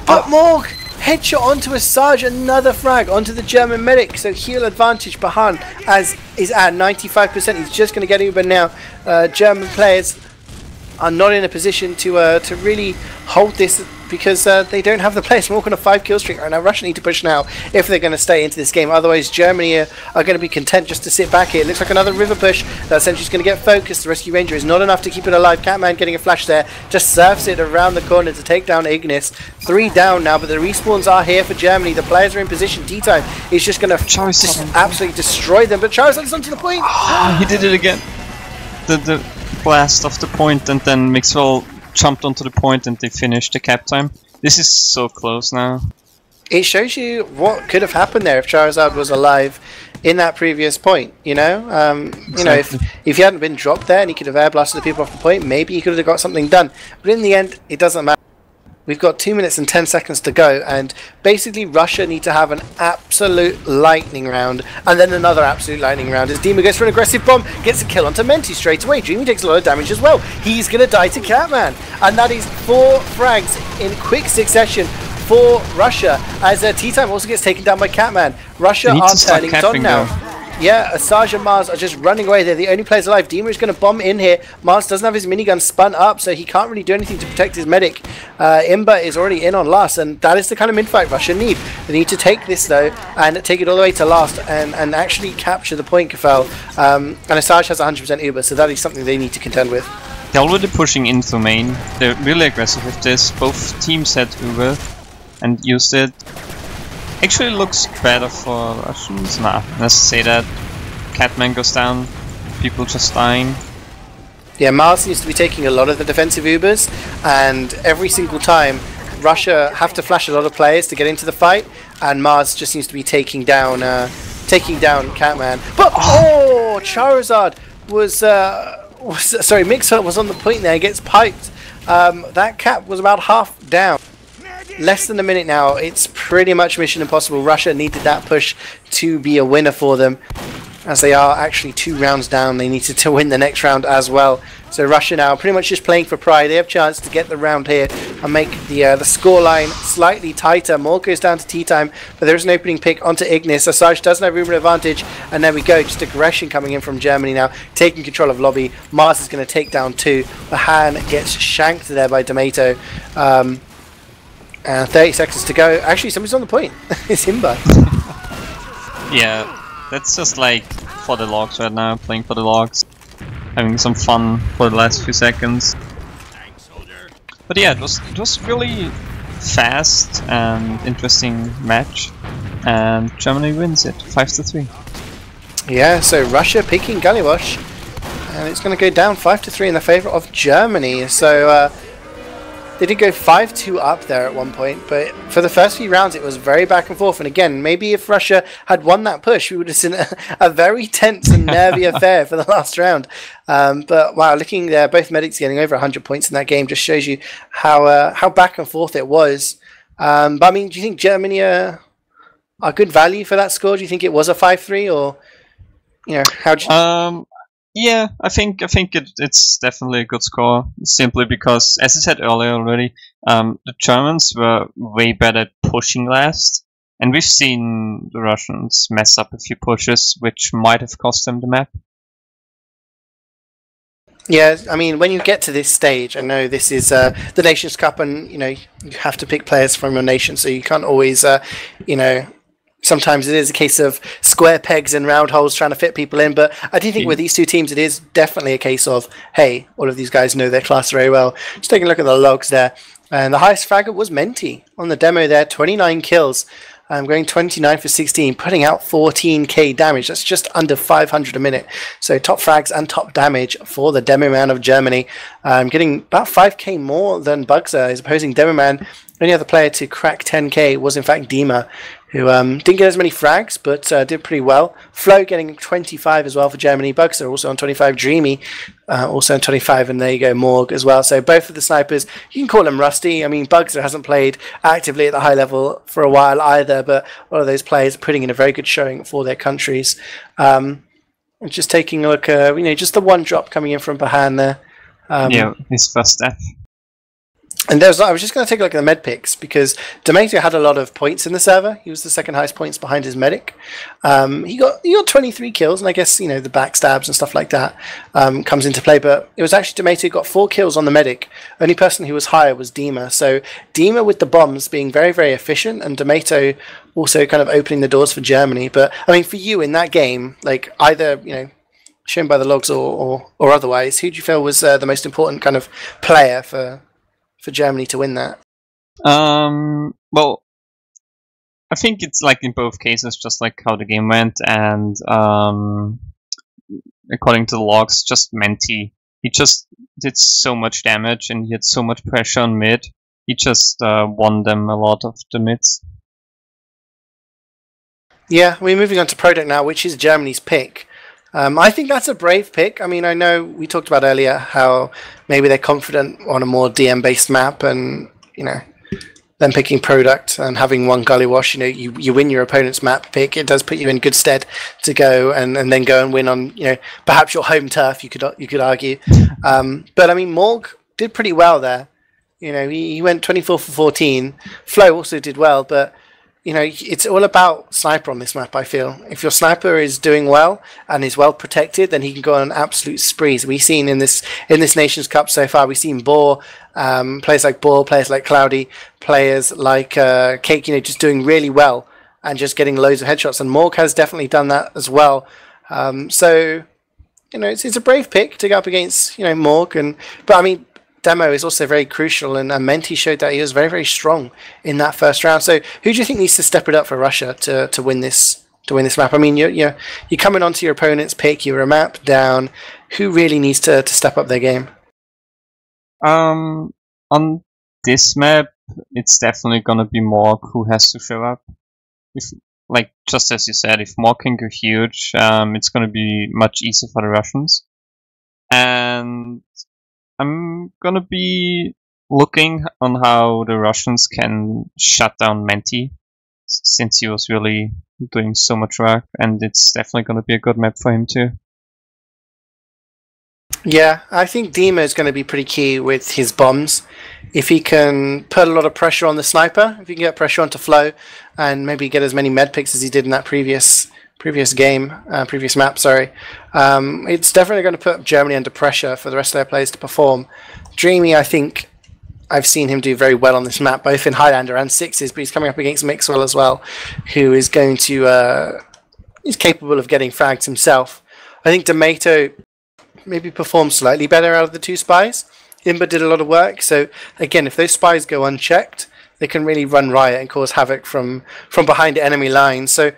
S1: But Morg! Headshot onto Asajj, another frag onto the German medic, so heal advantage. Bahan is at 95%. He's just going to get Uber now. German players are not in a position to really hold this because they don't have the players. We're on a 5 kill streak right now. Russia need to push now if they're going to stay into this game. Otherwise, Germany are going to be content just to sit back here. It looks like another river push. That Sentry's going to get focused. The Rescue Ranger is not enough to keep it alive. Catman getting a flash there. Just surfs it around the corner to take down Ignis. 3 down now, but the respawns are here for Germany. The players are in position. T-Time is just going to absolutely destroy them. But Charizard is onto the point.
S2: He did it again. The blast off the point, and then Mixwell jumped onto the point and they finished the cap time. This is so close now.
S1: It shows you what could have happened there if Charizard was alive in that previous point, you know?
S2: Exactly.
S1: You know, if he hadn't been dropped there and he could have air blasted the people off the point, maybe he could have got something done. But in the end, it doesn't matter. We've got 2 minutes and 10 seconds to go, and basically Russia need to have an absolute lightning round, and then another absolute lightning round as Dima goes for an aggressive bomb, gets a kill onto Menti straight away. Dreamy takes a lot of damage as well. He's going to die to Catman, and that is 4 frags in quick succession for Russia, as T-Time also gets taken down by Catman. Russia are turning on now. Yeah, Asajj and Mars are just running away. They're the only players alive. Dima is going to bomb in here. Mars doesn't have his minigun spun up, so he can't really do anything to protect his medic. Imba is already in on last, and that is the kind of mid-fight Russia need. They need to take this, though, and take it all the way to last, and actually capture the point, Kuferl. And Asajj has 100% Uber, so that is something they need to contend with.
S2: They're already pushing into main. They're really aggressive with this. Both teams had Uber and used it. Actually looks better for Russians. Nah, let's say that. Catman goes down, people just dying.
S1: Yeah, Mars seems to be taking a lot of the defensive Ubers, and every single time Russia have to flash a lot of players to get into the fight, and Mars just seems to be taking down Catman. But Charizard was sorry, Mixer was on the point there, gets piped. That cap was about half down. Less than a minute now. It's pretty much mission impossible. Russia needed that push to be a winner for them, as they are actually 2 rounds down. They needed to win the next round as well. So Russia now pretty much just playing for pride. They have a chance to get the round here and make the scoreline slightly tighter. More goes down to T-Time, but there is an opening pick onto Ignis. Asajj doesn't have room of advantage, and there we go. Just aggression coming in from Germany now, taking control of lobby. Mars is going to take down 2. Bahan gets shanked there by Tomato. And 30 seconds to go. Actually, somebody's on the point. It's Imba.
S2: Yeah, that's just like for the logs right now, playing for the logs. Having some fun for the last few seconds. But yeah, it was really fast and interesting match. And Germany wins it, 5-3.
S1: Yeah, so Russia picking Gullywash. And it's going to go down 5-3 in the favour of Germany. So, they did go 5-2 up there at one point, but for the first few rounds it was very back and forth. And again, maybe if Russia had won that push, we would have seen a very tense and nervy affair for the last round. But wow, looking there, both medics getting over 100 points in that game just shows you how back and forth it was. But I mean, do you think Germany are good value for that score? Do you think it was a 5-3, or you know, how do you?
S2: Yeah, I think it's definitely a good score, simply because, as I said earlier already, the Germans were way better at pushing last, and we've seen the Russians mess up a few pushes, which might have cost them the map.
S1: Yeah, I mean, when you get to this stage, I know this is the Nations Cup, and you know you have to pick players from your nation, so you can't always, you know. Sometimes it is a case of square pegs and round holes trying to fit people in, but I do think with these two teams it is definitely a case of, hey, all of these guys know their class very well. Just taking a look at the logs there. And the highest fragger was Menti on the demo there, 29 kills. Going 29 for 16, putting out 14k damage. That's just under 500 a minute. So top frags and top damage for the Demo Man of Germany. Getting about 5k more than Bugzer. His opposing Demo Man, only other player to crack 10k was in fact Dima, who didn't get as many frags, but did pretty well. Flo getting 25 as well for Germany. Bugzer also on 25. Dreamy also on 25, and there you go, Morg as well. So both of the snipers, you can call them rusty. I mean, Bugzer hasn't played actively at the high level for a while either, but a lot of those players are putting in a very good showing for their countries. Just taking a look, you know, just the one drop coming in from Bahan there.
S2: Yeah, his first death.
S1: And I was just going to take a look at the med picks because D'Amato had a lot of points in the server. He was the second highest points behind his medic. He got 23 kills, and I guess the backstabs and stuff like that comes into play. But it was actually D'Amato who got 4 kills on the medic. Only person who was higher was Dima. So Dima with the bombs being very, very efficient, and D'Amato also kind of opening the doors for Germany. But I mean, for you in that game, like either shown by the logs or otherwise, who do you feel was the most important kind of player for Germany to win that?
S2: Well, I think it's like in both cases, just like how the game went, and according to the logs, just Menti. He just did so much damage, and he had so much pressure on mid. He just won them a lot of the mids.
S1: Yeah, we're moving on to product now, which is Germany's pick. I think that's a brave pick. I mean, I know we talked about earlier how maybe they're confident on a more DM-based map, and them picking product and having one gully wash. You win your opponent's map pick. It does put you in good stead to go and then go and win on perhaps your home turf. You could argue, but I mean, Morg did pretty well there. He went 24 for 14. Flo also did well, but it's all about sniper on this map, I feel. If your sniper is doing well and is well protected, then he can go on absolute sprees. We've seen in this Nations Cup so far, we've seen Boar, players like Boar, players like Cloudy, players like Cake, just doing really well and just getting loads of headshots. And Morg has definitely done that as well. So, it's a brave pick to go up against, Morg. But I mean, Demo is also very crucial, and Menti showed that he was very, very strong in that first round. So, who do you think needs to step it up for Russia to win this map? I mean, you're coming onto your opponent's pick. You're a map down. Who really needs to step up their game?
S2: On this map, it's definitely gonna be Morg who has to show up. Just as you said, if Morg can go huge, it's gonna be much easier for the Russians. And I'm gonna be looking on how the Russians can shut down Menti, since he was really doing so much work, and it's definitely gonna be a good map for him too.
S1: Yeah, I think Dima is going to be pretty key with his bombs. If he can put a lot of pressure on the sniper, if he can get pressure onto Flo, and maybe get as many med picks as he did in that previous map, sorry. It's definitely going to put Germany under pressure for the rest of their players to perform. Dreamy, I think I've seen him do very well on this map, both in Highlander and Sixes, but he's coming up against Mixwell as well, who is going to he's capable of getting frags himself. I think D'Amato maybe performed slightly better out of the two spies. Imba did a lot of work, so again, if those spies go unchecked, they can really run riot and cause havoc from behind enemy lines. So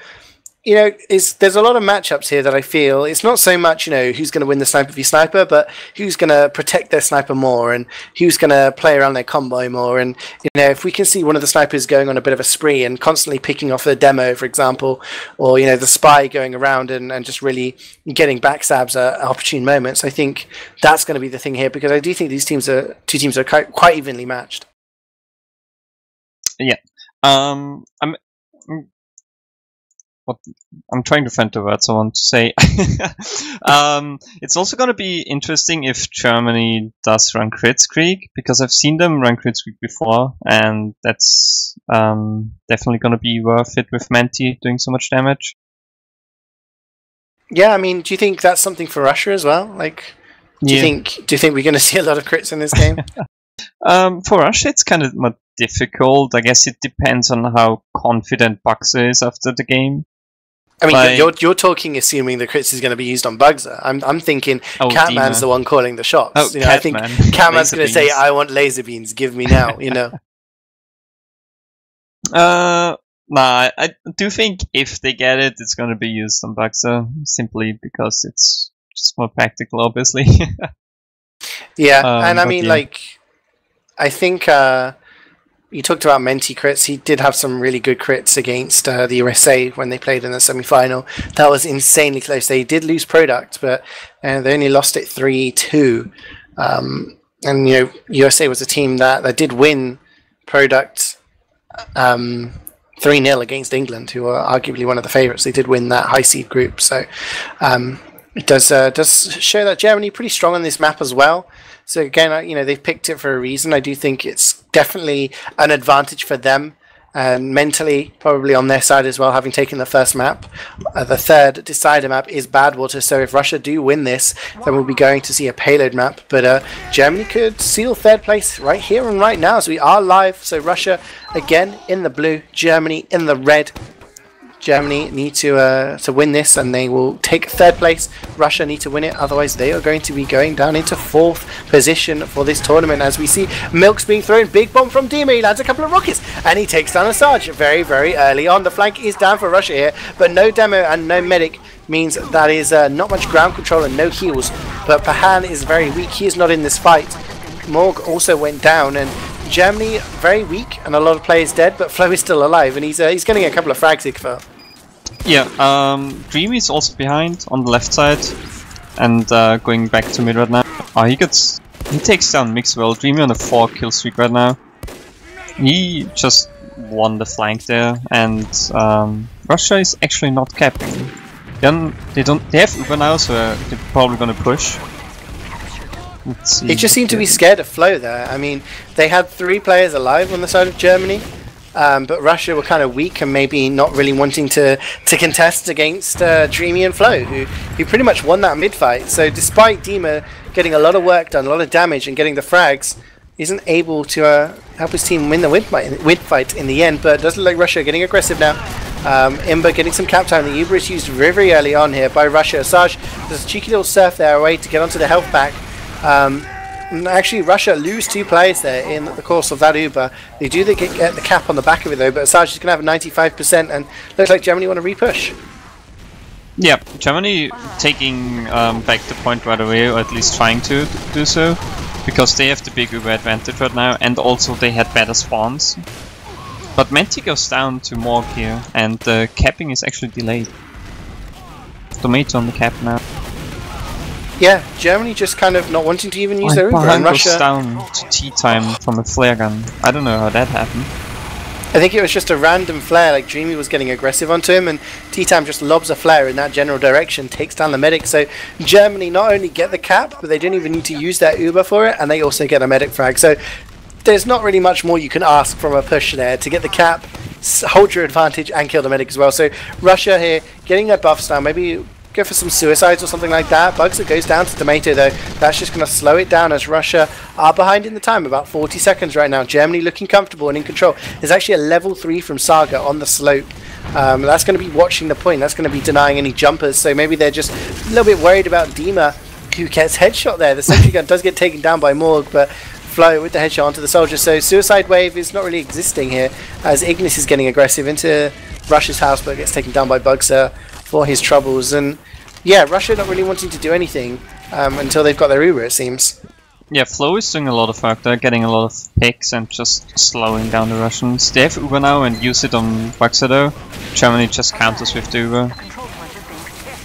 S1: there's a lot of matchups here that I feel it's not so much who's going to win the sniper v sniper, but who's going to protect their sniper more, and who's going to play around their combo more. And if we can see one of the snipers going on a bit of a spree and constantly picking off the demo, for example, or the spy going around and just really getting backstabs at opportune moments, I think that's going to be the thing here, because I do think these two teams are quite evenly matched.
S2: Yeah. I'm trying to find the words I want to say. It's also going to be interesting if Germany does run Kritzkrieg, because I've seen them run Kritzkrieg before, and that's definitely going to be worth it with Menti doing so much damage.
S1: Yeah, I mean, do you think that's something for Russia as well? Do you think we're going to see a lot of crits in this game?
S2: For Russia, it's kind of more difficult. I guess it depends on how confident Buxa is after the game.
S1: I mean, you're talking assuming the crits is going to be used on Bugza. I'm thinking Catman's the one calling the shots. I think Catman's going to say, "I want laser beams. Give me now."
S2: Nah, I do think if they get it, it's going to be used on Bugza, simply because it's just more practical, obviously.
S1: Yeah, and I mean, I think you talked about Menti crits. He did have some really good crits against the USA when they played in the semi-final. That was insanely close. They did lose product, but they only lost it 3-2. And USA was a team that did win product 3-0 against England, who are arguably one of the favourites. They did win that high seed group, so it does show that Germany pretty strong on this map as well. So again, they've picked it for a reason. I do think it's definitely an advantage for them. And mentally, probably on their side as well, having taken the first map. The third decider map is Badwater, so if Russia do win this, then we'll be going to see a payload map. But Germany could seal third place right here and right now, as we are live. So Russia, again, in the blue, Germany in the red. Germany need to win this, and they will take third place. Russia need to win it, otherwise they are going to be going down into fourth position for this tournament. As we see Milk's being thrown, big bomb from Dima, he lands a couple of rockets, and he takes down a Sarge very, very early on. The flank is down for Russia here, but no demo and no medic means that is not much ground control and no heals. But Pahan is very weak, he is not in this fight. Morg also went down, and Germany very weak and a lot of players dead, but Flo is still alive, and he's getting a couple of frags, Kuferl.
S2: Yeah, Dreamy is also behind on the left side, and going back to mid right now. He takes down Mixwell. Dreamy on a 4 kill streak right now. He just won the flank there, and Russia is actually not capping. They have Uber now, so they're probably gonna push.
S1: It just seemed to be scared of Flo there. I mean, they had 3 players alive on the side of Germany. But Russia were kind of weak and maybe not really wanting to contest against Dreamy and Flo, who pretty much won that mid-fight. So despite Dima getting a lot of work done, a lot of damage, and getting the frags, isn't able to help his team win the win fight in the end. But it does look like Russia are getting aggressive now. Imber getting some cap time. The Uber is used very, very early on here by Russia. Sarge does a cheeky little surf there away to get onto the health pack. And actually, Russia lose 2 players there in the course of that Uber. They do get the cap on the back of it though, but Sarge is going to have a 95%, and looks like Germany want to repush.
S2: Yeah, Germany taking back the point right away, or at least trying to do so, because they have the big Uber advantage right now, and also they had better spawns. But Menti goes down to Morg here, and the capping is actually delayed. Tomato on the cap now.
S1: Yeah, Germany just kind of not wanting to even use their Uber, and Russia
S2: goes down to tea time from a flare gun. I don't know how that happened.
S1: I think it was just a random flare, like Dreamy was getting aggressive onto him, and tea time just lobs a flare in that general direction, takes down the medic. So Germany not only get the cap, but they don't even need to use their Uber for it, and they also get a medic frag. So there's not really much more you can ask from a push there to get the cap, hold your advantage, and kill the medic as well. So Russia here getting their buffs down, maybe go for some suicides or something like that. Bugs that goes down to Tomato though. That's just going to slow it down as Russia are behind in the time, about 40 seconds right now. Germany looking comfortable and in control. There's actually a level 3 from Saga on the slope. That's going to be watching the point. That's going to be denying any jumpers. So maybe they're just a little bit worried about Dima, who gets headshot there. The sentry gun does get taken down by Morg, but Flo with the headshot onto the soldier. So suicide wave is not really existing here, as Ignis is getting aggressive into Russia's house, but gets taken down by Bugser for his troubles. And yeah, Russia not really wanting to do anything until they've got their Uber, it seems.
S2: Yeah, Flo is doing a lot of work. They're getting a lot of picks and just slowing down the Russians. They have Uber now and use it on Bugser though. Germany just counters with the Uber.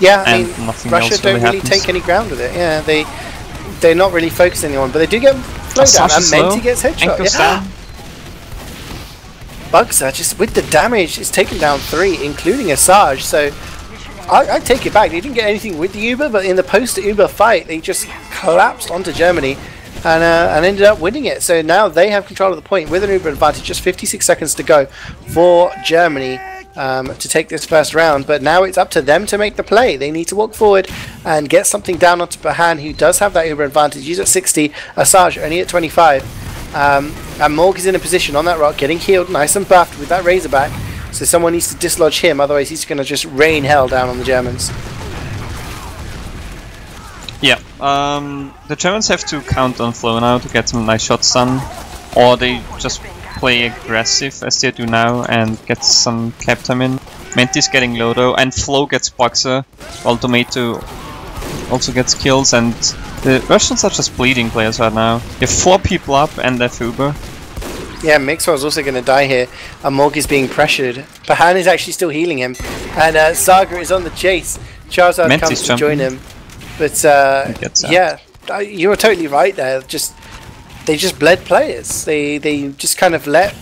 S1: Yeah, I mean, Russia don't really take any ground with it. Yeah, they're not really focusing on, but they do get Flo down, and Menti gets headshot. Yeah. Bugser just with the damage is taking down 3, including a Sarge. So I take it back. They didn't get anything with the Uber, but in the post-Uber fight, they just collapsed onto Germany and ended up winning it. So now they have control of the point with an Uber advantage. Just 56 seconds to go for Germany to take this first round. But now it's up to them to make the play. They need to walk forward and get something down onto Pahan, who does have that Uber advantage. He's at 60, Asajj only at 25. And Morg is in a position on that rock, getting healed, nice and buffed with that Razorback. So someone needs to dislodge him, otherwise he's going to just rain hell down on the Germans.
S2: Yeah, the Germans have to count on Flo now to get some nice shots done, or they just play aggressive as they do now and get some cap time in. Menti's getting low though, and Flo gets Bugser, while Tomato also gets kills, and the Russians are just bleeding players right now. You have 4 people up and they're Uber.
S1: Yeah, Mixwell's also going to die here, and Morg is being pressured. Pahan is actually still healing him, and Saga is on the chase. Charizard comes to join him, but yeah, you were totally right there. They just bled players. They just kind of let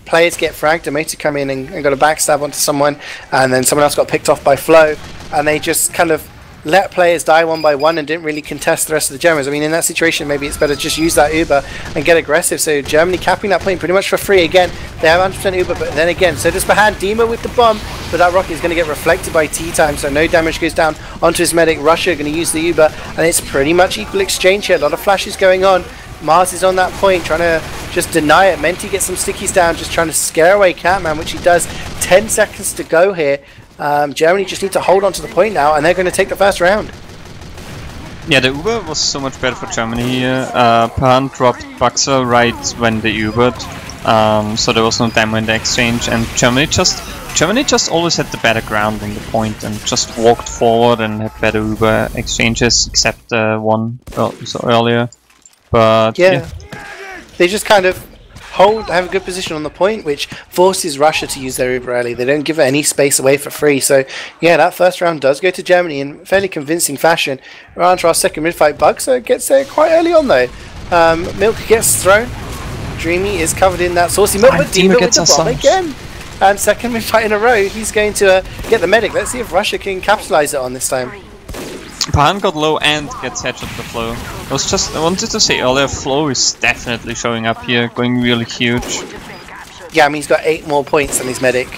S1: players get fragged. Tomato come in and got a backstab onto someone, and then someone else got picked off by Flo, and they just kind of let players die one by one and didn't really contest the rest of the Germans. I mean, in that situation, maybe it's better to just use that Uber and get aggressive. So Germany capping that point pretty much for free. Again, they have 100% Uber, but then again, so does Bahan. Dima with the bomb, but that rocket is going to get reflected by T-Time, so no damage goes down onto his medic. Russia going to use the Uber, and it's pretty much equal exchange here. A lot of flashes going on. Mars is on that point, trying to just deny it. Menti gets some stickies down, just trying to scare away Catman, which he does. 10 seconds to go here. Germany just need to hold on to the point now, and they're going to take the first round.
S2: Yeah, the Uber was so much better for Germany here. Pan dropped Buxer right when they Ubered, so there was no demo in the exchange, and Germany just always had the better ground on the point and just walked forward and had better Uber exchanges, except one earlier. But yeah, they just kind of have a good position on the point, which forces Russia to use their Uber early. They don't give any space away for free. So yeah, that first round does go to Germany in fairly convincing fashion. We're on to our second mid-fight. Buxer gets there quite early on though. Milk gets thrown. Dreamy is covered in that saucy milk, but Dima with the bomb again. And second mid-fight in a row, he's going to get the medic. Let's see if Russia can capitalize it on this time. Pahan got low and gets headshot to Flow. I wanted to say earlier, Flow is definitely showing up here, going really huge.
S1: Yeah, I mean he's got 8 more points than his medic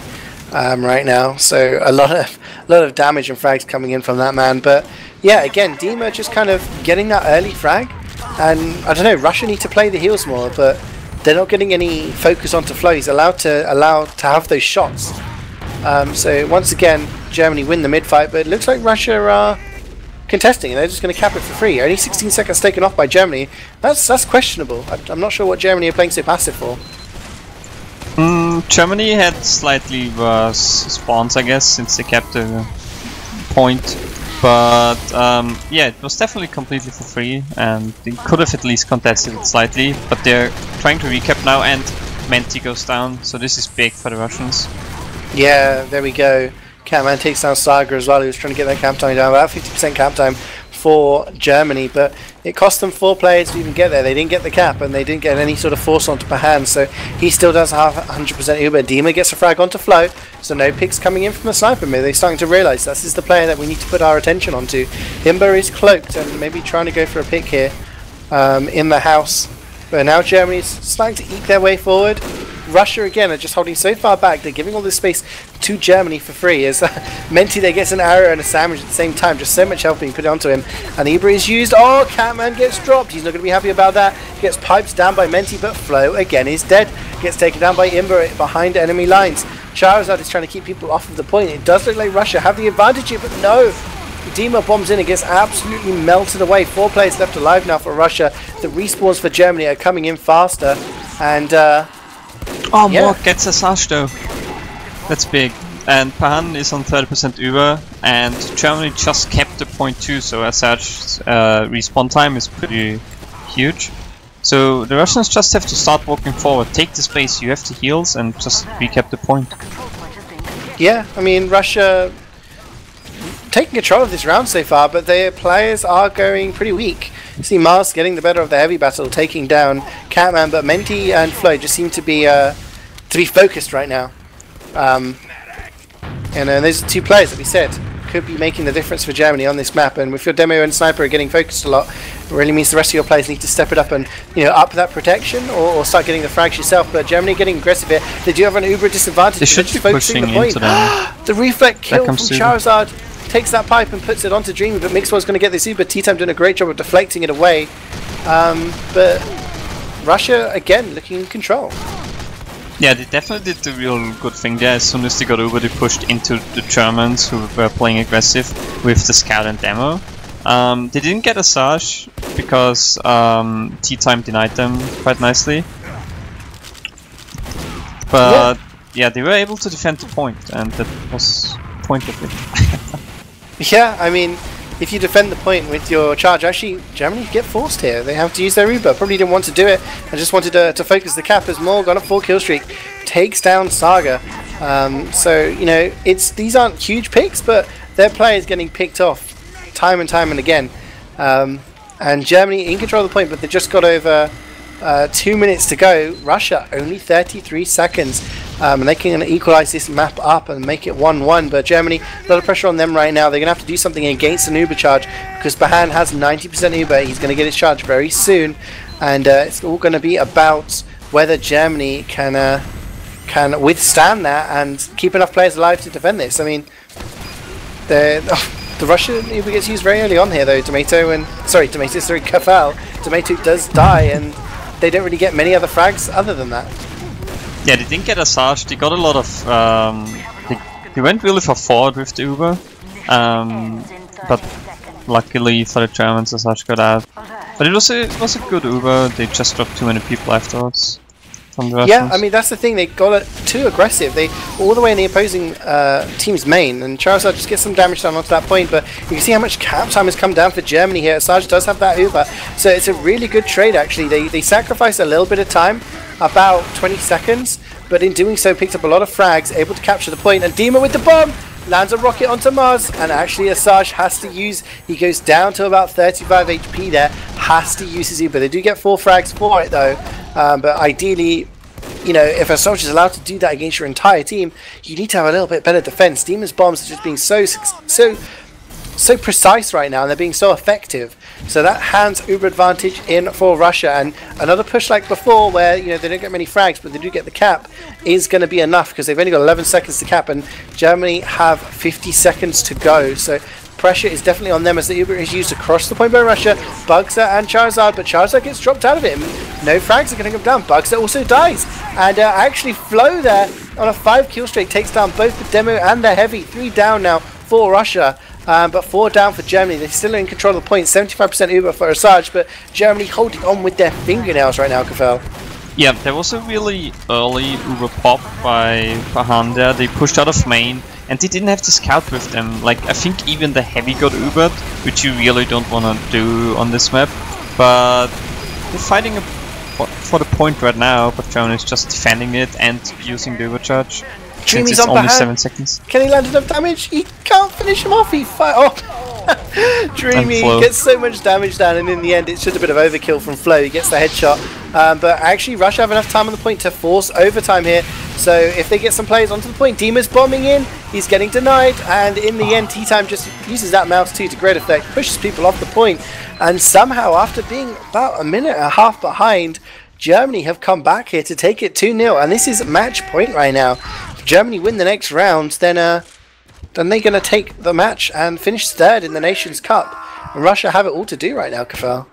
S1: right now, so a lot of damage and frags coming in from that man. But yeah, again, Dima just kind of getting that early frag, and I don't know, Russia need to play the heals more, but they're not getting any focus onto Flow. He's allowed to have those shots. So once again, Germany win the mid fight, but it looks like Russia are contesting, and they're just going to cap it for free. Only 16 seconds taken off by Germany. That's questionable. I'm not sure what Germany are playing so passive for.
S2: Germany had slightly worse spawns, I guess, since they kept the point. But yeah, it was definitely completely for free, and they could have at least contested it slightly. But they're trying to recap now, and Menti goes down, so this is big for the Russians.
S1: Yeah, there we go. Catman takes down Saga as well, who was trying to get their camp time down. About 50% camp time for Germany, but it cost them 4 players to even get there. They didn't get the cap, and they didn't get any sort of force onto Pahan, so he still does have 100% Uber. Dima gets a frag onto Flow, so no picks coming in from the sniper mid. They're starting to realise this is the player that we need to put our attention onto. Himba is cloaked and maybe trying to go for a pick here in the house, but now Germany's starting to eke their way forward. Russia again are just holding so far back. They're giving all this space to Germany for free as Menti there gets an arrow and a sandwich at the same time. Just so much help being put onto him, and Ibra is used. Oh, Catman gets dropped. He's not going to be happy about that. Gets piped down by Menti, but Flow again is dead. Gets taken down by Imber behind enemy lines. Charizard is trying to keep people off of the point. It does look like Russia have the advantage here, but no. Dima bombs in and gets absolutely melted away. 4 players left alive now for Russia. The respawns for Germany are coming in faster, and
S2: oh, yeah. Morg gets a Sash though. That's big. And Pahan is on 30% Uber, and Germany just kept the point too, so as such, respawn time is pretty huge. So the Russians just have to start walking forward, take the space, you have the heals, and just recap the point.
S1: Yeah, I mean, Russia taking control of this round so far, but their players are going pretty weak. You see Mars getting the better of the heavy battle, taking down Catman, but Menti and Flo just seem to be focused right now. And those are 2 players that we said could be making the difference for Germany on this map. And if your demo and sniper are getting focused a lot, it really means the rest of your players need to step it up and up that protection or start getting the frags yourself. But Germany getting aggressive here. They do have an Uber disadvantage.
S2: They should be
S1: focusing
S2: pushing
S1: the point.
S2: Into them.
S1: The reflect kill from Charizard. Takes that pipe and puts it onto Dreamy, but Mixwell's going to get this Uber. T-Time doing a great job of deflecting it away. But Russia, again, looking in control.
S2: Yeah, they definitely did the real good thing there. As soon as they got over, they pushed into the Germans who were playing aggressive with the scout and demo. They didn't get a Sash because T-Time denied them quite nicely. But yeah, they were able to defend the point, and that was the point of it.
S1: Yeah, I mean, if you defend the point with your charge, actually, Germany get forced here. They have to use their Uber. Probably didn't want to do it and just wanted to focus the cap as Morg on a 4 kill streak. Takes down Saga. So, these aren't huge picks, but their players getting picked off time and time and again. And Germany in control of the point, but they just got over 2 minutes to go. Russia only 33 seconds. and they can equalize this map up and make it 1-1. But Germany, a lot of pressure on them right now. They're going to have to do something against an Uber charge because Bahan has 90% Uber. He's going to get his charge very soon, and it's all going to be about whether Germany can withstand that and keep enough players alive to defend this. I mean, the Russian Uber gets used very early on here though. Kuferl. Tomato does die, and they don't really get many other frags other than that.
S2: Yeah, they didn't get a Sarge. They got a lot of. They went really for forward with the Uber, but luckily for the Germans, the Sarge got out. But it was a good Uber. They just dropped too many people afterwards.
S1: Yeah, I mean that's the thing. They got too aggressive. They all the way in the opposing team's main, and Charizard just gets some damage done onto that point. But you can see how much cap time has come down for Germany here. Sarge does have that Uber, so it's a really good trade actually. They sacrificed a little bit of time, about 20 seconds, but in doing so picked up a lot of frags, able to capture the point. And Dima with the bomb lands a rocket onto Mars, and actually Asajj has to use. He goes down to about 35 HP there. Has to use his Uber. They do get 4 frags for it though. But ideally, you know, if Asajj is allowed to do that against your entire team, you need to have a little bit better defense. Demon's bombs are just being so precise right now, and they're being so effective. So that hands Uber advantage in for Russia, and another push like before, where you know they don't get many frags, but they do get the cap, is going to be enough because they've only got 11 seconds to cap, and Germany have 50 seconds to go. So pressure is definitely on them as the Uber is used across the point by Russia. Bugster and Charizard, but Charizard gets dropped out of it. No frags are going to come down. Bugster also dies. And actually Flo there on a 5 kill streak takes down both the demo and the heavy. 3 down now for Russia. But 4 down for Germany. They're still in control of the point. 75% Uber for Asajj, but Germany holding on with their fingernails right now, Kuferl.
S2: Yeah, there was a really early Uber pop by Bahan there. They pushed out of main, and they didn't have to scout with them. Like, I think even the heavy got Ubered, which you really don't want to do on this map. But they're fighting for the point right now, but Germany is just defending it and using the Uber charge. Since it's only 7 seconds.
S1: Can he land enough damage? He can't finish him off. He Dreamy gets so much damage down, and in the end it's just a bit of overkill from Flo. He gets the headshot, but actually Russia have enough time on the point to force overtime here. So if they get some players onto the point, Dima's bombing in, he's getting denied, and in the end T-Time just uses that mouse too to great effect, pushes people off the point, and somehow after being about a minute and a half behind, Germany have come back here to take it 2-0, and this is match point right now. If Germany win the next round, then they're going to take the match and finish 3rd in the Nations Cup. And Russia have it all to do right now, Kuferl.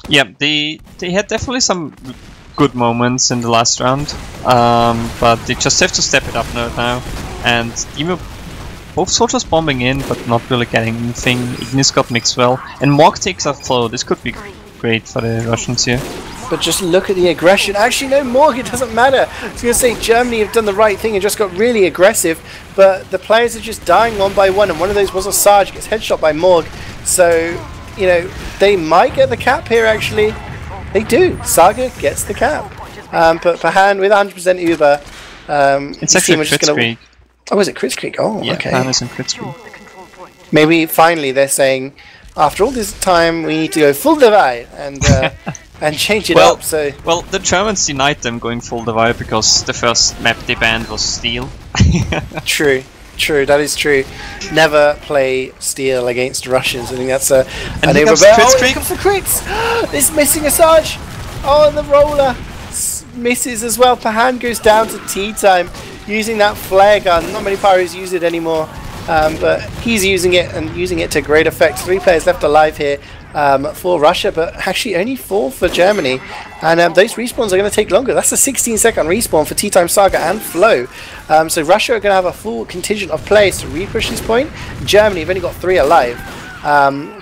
S2: Yeah, they had definitely some good moments in the last round, but they just have to step it up now. And even both soldiers bombing in, but not really getting anything. Ignis got mixed well, and Morg takes a flow. This could be great for the Russians here.
S1: But just look at the aggression. Actually, no, Morg, it doesn't matter. I was going to say Germany have done the right thing and just got really aggressive, but the players are just dying one by one, and one of those was Asajj, gets headshot by Morg. So, you know, they might get the cap here, actually. They do. Saga gets the cap. But Bahan with 100% Uber.
S2: It's actually Kritzkrieg.
S1: Oh, is it Kritzkrieg? Oh,
S2: yeah,
S1: okay.
S2: Bahan is in Kritzkrieg.
S1: Maybe finally they're saying, after all this time, we need to go full divide and change it up. So
S2: well, the Germans denied them going full divide because the first map they banned was Steel.
S1: True, that is true. Never play Steel against Russians. I think that's a.
S2: And here comes the
S1: oh, here comes the crits! It's missing Asajj. Oh, and the roller misses as well. Bahan goes down to T-Time using that flare gun. Not many pyros use it anymore. But he's using it, and using it to great effect. 3 players left alive here for Russia, but actually only 4 for Germany. And those respawns are going to take longer. That's a 16-second respawn for T-Time, Saga and Flo. So Russia are going to have a full contingent of players to re-push this point. Germany have only got 3 alive.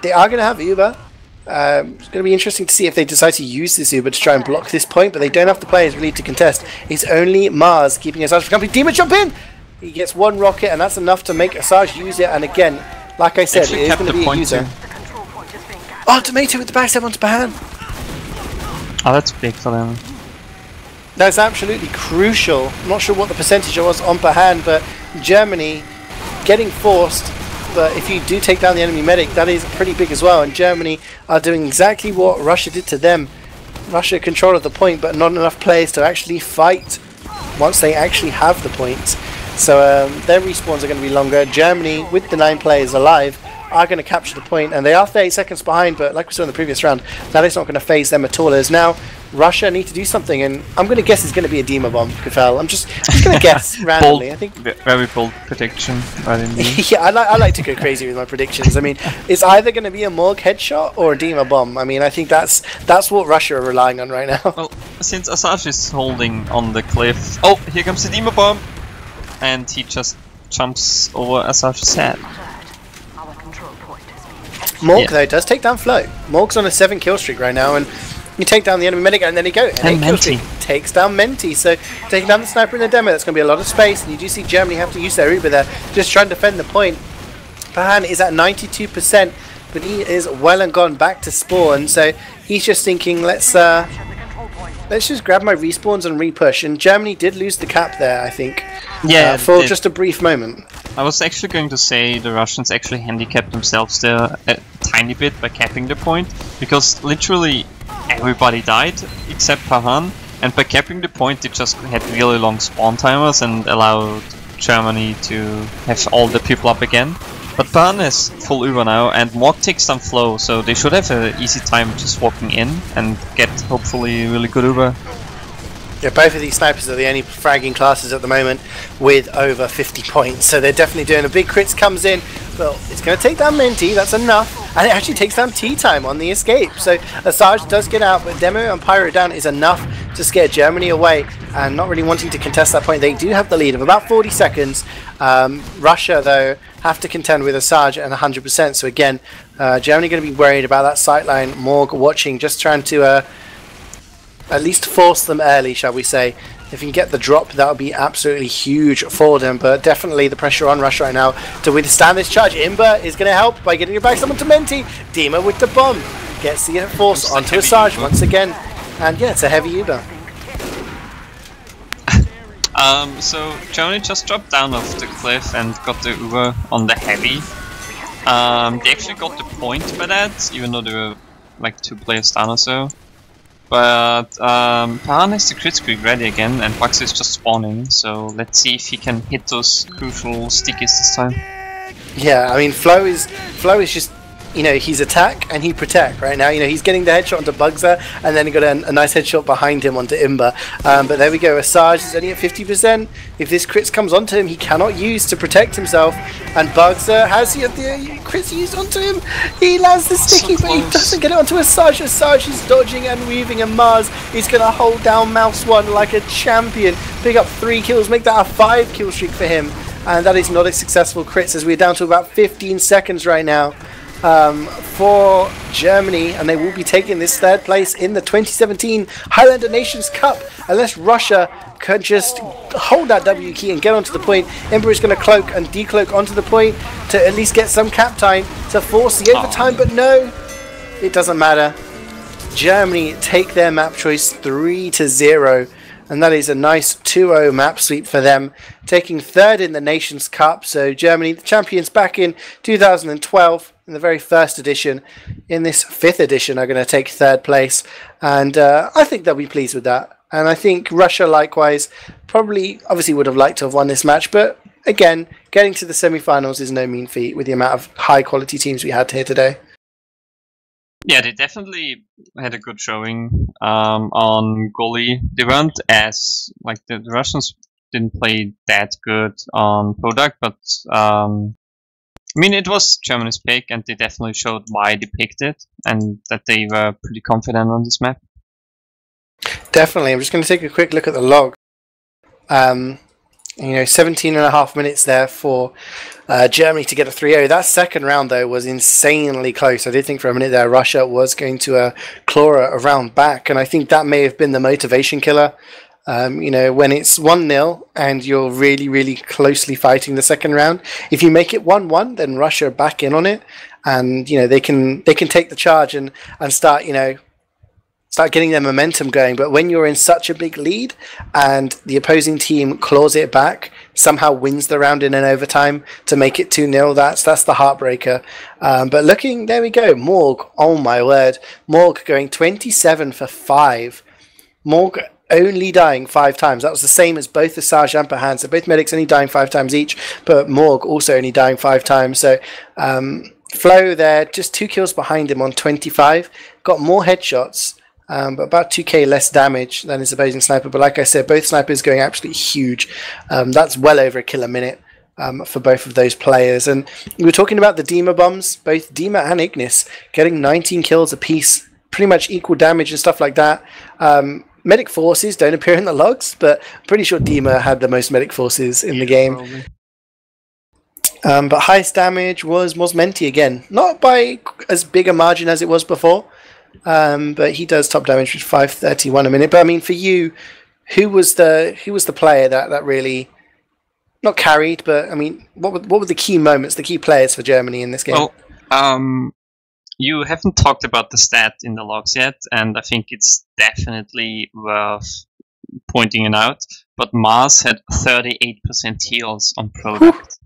S1: They are going to have Uber. It's going to be interesting to see if they decide to use this Uber to try and block this point, but they don't have the players really to contest. It's only Mars keeping us out for company. Demon jump in! He gets 1 rocket, and that's enough to make Asajj use it. And again, like I said, it is going to be a user. Oh, Tomato with the backstab onto Bahan.
S2: Oh, that's big for them.
S1: That's absolutely crucial. I'm not sure what the percentage was on Bahan, but Germany getting forced. But if you do take down the enemy medic, that is pretty big as well. And Germany are doing exactly what Russia did to them. Russia control of the point, but not enough players to actually fight once they actually have the point. So their respawns are going to be longer. Germany, with the 9 players alive, are going to capture the point, and they are 30 seconds behind, but like we saw in the previous round, that is not going to phase them at all, as now Russia need to do something, and I'm going to guess it's going to be a Dima bomb, Kuferl. I'm just going to guess randomly. I think
S2: very bold prediction.
S1: Yeah, I like to go crazy with my predictions. I mean, it's either going to be a Morg headshot or a Dima bomb. I mean, I think that's what Russia are relying on right now.
S2: Well, since Asajj is holding on the cliff... Oh, here comes the Dima bomb! And he just jumps over Asajj's head.
S1: Morg, though, does take down Flo. Morg's on a 7 kill streak right now, and you take down the enemy medic, and then he goes. And 8 kill streak takes down Menti. So, taking down the sniper in the demo, that's going to be a lot of space, and you do see Germany have to use their Uber there, just trying to defend the point. Pahan is at 92%, but he is well and gone back to spawn, so he's just thinking, let's just grab my respawns and repush. And Germany did lose the cap there, I think, for just a brief moment.
S2: I was actually going to say the Russians actually handicapped themselves there a tiny bit by capping the point, because literally everybody died except Pahan, and by capping the point they just had really long spawn timers and allowed Germany to have all the people up again. But Pahan has full Uber now, and Morg takes some flow, so they should have an easy time just walking in and get hopefully really good Uber.
S1: Yeah, both of these snipers are the only fragging classes at the moment with over 50 points, so they're definitely doing a big crits comes in. Well, it's going to take down Menti, that's enough, and it actually takes down Tea Time on the escape. So Asajj does get out, but Demo and Pyro down is enough to scare Germany away, and not really wanting to contest that point. They do have the lead of about 40 seconds. Russia, though, have to contend with Asajj at 100%, so again, Germany going to be worried about that sightline. Morg watching, just trying to at least force them early, shall we say. If you can get the drop, that would be absolutely huge for them, but definitely the pressure on Russia right now to withstand this charge. Imber is going to help by getting it back someone to Menti. Dima with the bomb gets the force onto Asajj once again, and yeah, it's a heavy Uber.
S2: So Germany just dropped down off the cliff and got the Uber on the heavy. They actually got the point by that, even though they were like 2 players down or so. But Pahan has the crit streak ready again, and Bugs is just spawning, so let's see if he can hit those crucial stickies this time.
S1: Yeah, I mean, Flo is just, you know, he's attack and he protect right now. You know, he's getting the headshot onto Bugzer, and then he got a nice headshot behind him onto Imber. But there we go, Asajj is only at 50%. If this crits comes onto him, he cannot use to protect himself. And Bugzer has the crits used onto him. He lands the sticky, but he doesn't get it onto Asajj. Asajj is dodging and weaving, and Mars is going to hold down Mouse 1 like a champion. Pick up 3 kills, make that a 5 kill streak for him. And that is not a successful crits, as we're down to about 15 seconds right now. For Germany, and they will be taking this 3rd place in the 2017 Highlander Nations Cup unless Russia can just hold that W key and get onto the point. Ember is going to cloak and decloak onto the point to at least get some cap time to force the overtime, but no, it doesn't matter. Germany take their map choice 3-0, and that is a nice 2-0 map sweep for them, taking 3rd in the Nations Cup. So Germany, the champions back in 2012, in the very first edition, in this 5th edition are going to take 3rd place, and I think they'll be pleased with that. And I think Russia likewise probably obviously would have liked to have won this match, but again, getting to the semi-finals is no mean feat with the amount of high quality teams we had here today.
S2: Yeah, they definitely had a good showing on goalie. They weren't as, like, the Russians didn't play that good on product, but I mean, it was Germany's pick, and they definitely showed why they picked it, and that they were pretty confident on this map.
S1: Definitely. I'm just going to take a quick look at the log. 17.5 minutes there for Germany to get a 3-0. That second round, though, was insanely close. I did think for a minute there Russia was going to claw a round back, and I think that may have been the motivation killer. When it's 1-0 and you're really, really closely fighting the second round, if you make it 1-1, then Russia are back in on it, and they can take the charge and start getting their momentum going. But when you're in such a big lead and the opposing team claws it back, somehow wins the round in an overtime to make it 2-0, that's the heartbreaker. But there we go, Morg, oh my word, Morg going 27 for 5. Morg only dying 5 times. That was the same as both the Ceejaey and Pahan. So both medics only dying 5 times each, but Morg also only dying 5 times. So Flo there, just 2 kills behind him on 25. Got more headshots, but about 2k less damage than his opposing sniper. But like I said, both snipers going absolutely huge. That's well over a kill a minute for both of those players. And we were talking about the Dima bombs, both Dima and Ignis getting 19 kills apiece, pretty much equal damage and stuff like that. Medic forces don't appear in the logs, but I'm pretty sure Dima had the most medic forces in the game. But highest damage was Menti again, not by as big a margin as it was before, but he does top damage with 531 a minute. But I mean, for you, who was the player that really not carried? But I mean, what were the key moments, the key players for Germany in this game?
S2: Well, you haven't talked about the stat in the logs yet, and I think it's definitely worth pointing it out. But Mars had 38% heals on product.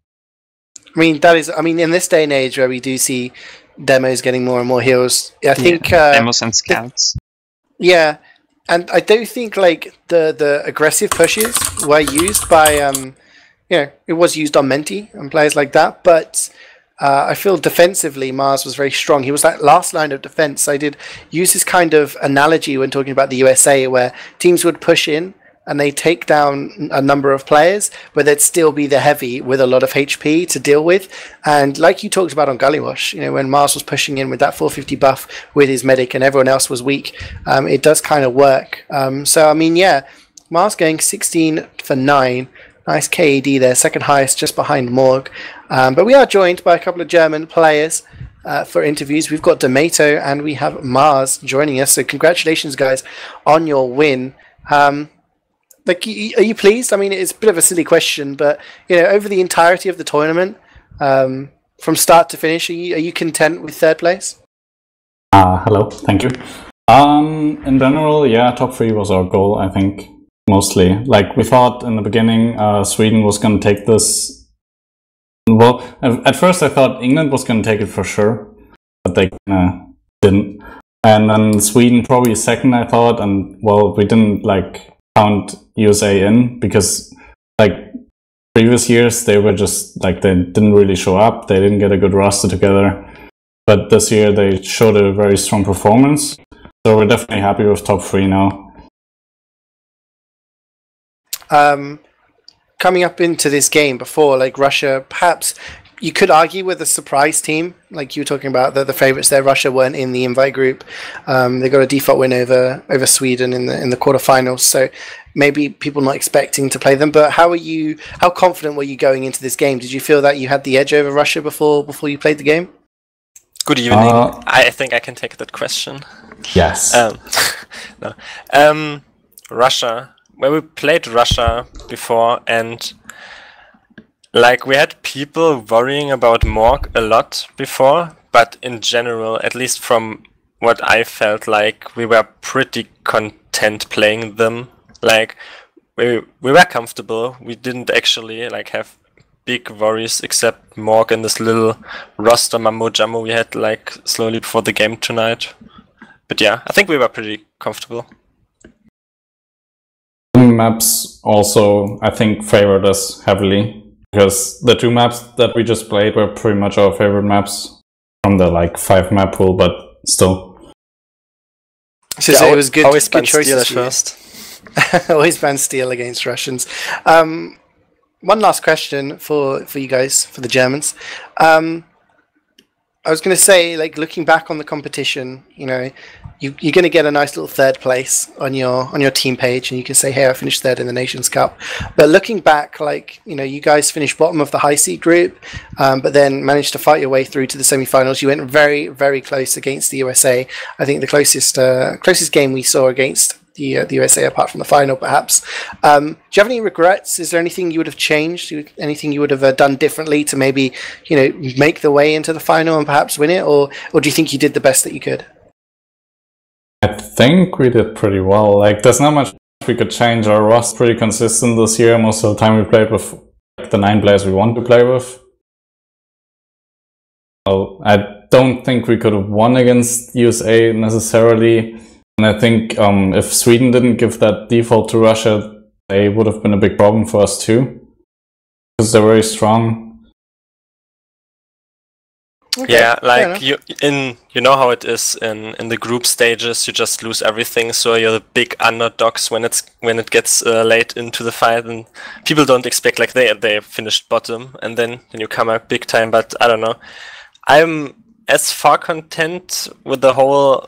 S1: I mean, that is. I mean, in this day and age where we do see demos getting more and more heals, I think
S2: demos and scouts.
S1: Yeah, and I do think like the aggressive pushes were used by it was used on Menti and players like that, but. I feel defensively Mars was very strong. He was that last line of defense. I did use this kind of analogy when talking about the USA, where teams would push in and they take down a number of players, but they'd still be the heavy with a lot of HP to deal with. And like you talked about on Gullywash, when Mars was pushing in with that 450 buff with his medic and everyone else was weak, it does kind of work. So I mean, yeah, Mars going 16 for 9. Nice KAD there, second highest, just behind Morg. But we are joined by a couple of German players for interviews. We've got Domato and we have Mars joining us. So congratulations, guys, on your win. Are you pleased? I mean, it's a bit of a silly question, but over the entirety of the tournament, from start to finish, are you content with third place?
S3: Hello, thank you. In general, yeah, top 3 was our goal, I think. Mostly. Like, we thought in the beginning Sweden was going to take this. Well, at first I thought England was going to take it for sure, but they didn't. And then Sweden probably second, I thought, and well, we didn't count USA in, because previous years they were just they didn't really show up, they didn't get a good roster together. But this year they showed a very strong performance, so we're definitely happy with top 3 now.
S1: Coming up into this game before, Russia, perhaps you could argue with a surprise team, like you were talking about the favourites there. Russia weren't in the invite group. They got a default win over Sweden in the quarterfinals, so maybe people not expecting to play them. But how confident were you going into this game? Did you feel that you had the edge over Russia before you played the game?
S4: Good evening. I think I can take that question.
S3: Yes.
S4: No. Russia. When we played Russia before, and we had people worrying about Morg a lot before, but in general, at least from what I felt like, we were pretty content playing them. We were comfortable. We didn't actually have big worries, except Morg and this little roster mambo jumbo we had slowly before the game tonight. But yeah, I think we were pretty comfortable.
S3: Maps also, I think, favored us heavily, because the 2 maps that we just played were pretty much our favorite maps from the 5 map pool, but still.
S1: So it was good.
S4: Always
S1: good choices
S4: at first.
S1: Always ban steal against Russians. One last question for you guys, for the Germans. I was going to say, looking back on the competition, you're going to get a nice little third place on your team page, and you can say, hey, I finished third in the Nations Cup. But looking back, you guys finished bottom of the high seed group, but then managed to fight your way through to the semi-finals. You went very, very close against the USA. I think the closest game we saw against the USA, apart from the final, perhaps. Do you have any regrets? Is there anything you would have changed? Anything you would have done differently to maybe, make the way into the final and perhaps win it? Or do you think you did the best that you could?
S3: I think we did pretty well. There's not much we could change. Our roster pretty consistent this year. Most of the time we played with the 9 players we want to play with. Well, I don't think we could have won against USA necessarily. And I think if Sweden didn't give that default to Russia, they would have been a big problem for us too, because they're very strong.
S4: Okay, yeah, like you know how it is in the group stages. You just lose everything, so you're the big underdogs when it gets late into the fight, and people don't expect like they finished bottom, and then you come up big time. But I don't know, I'm as far content with the whole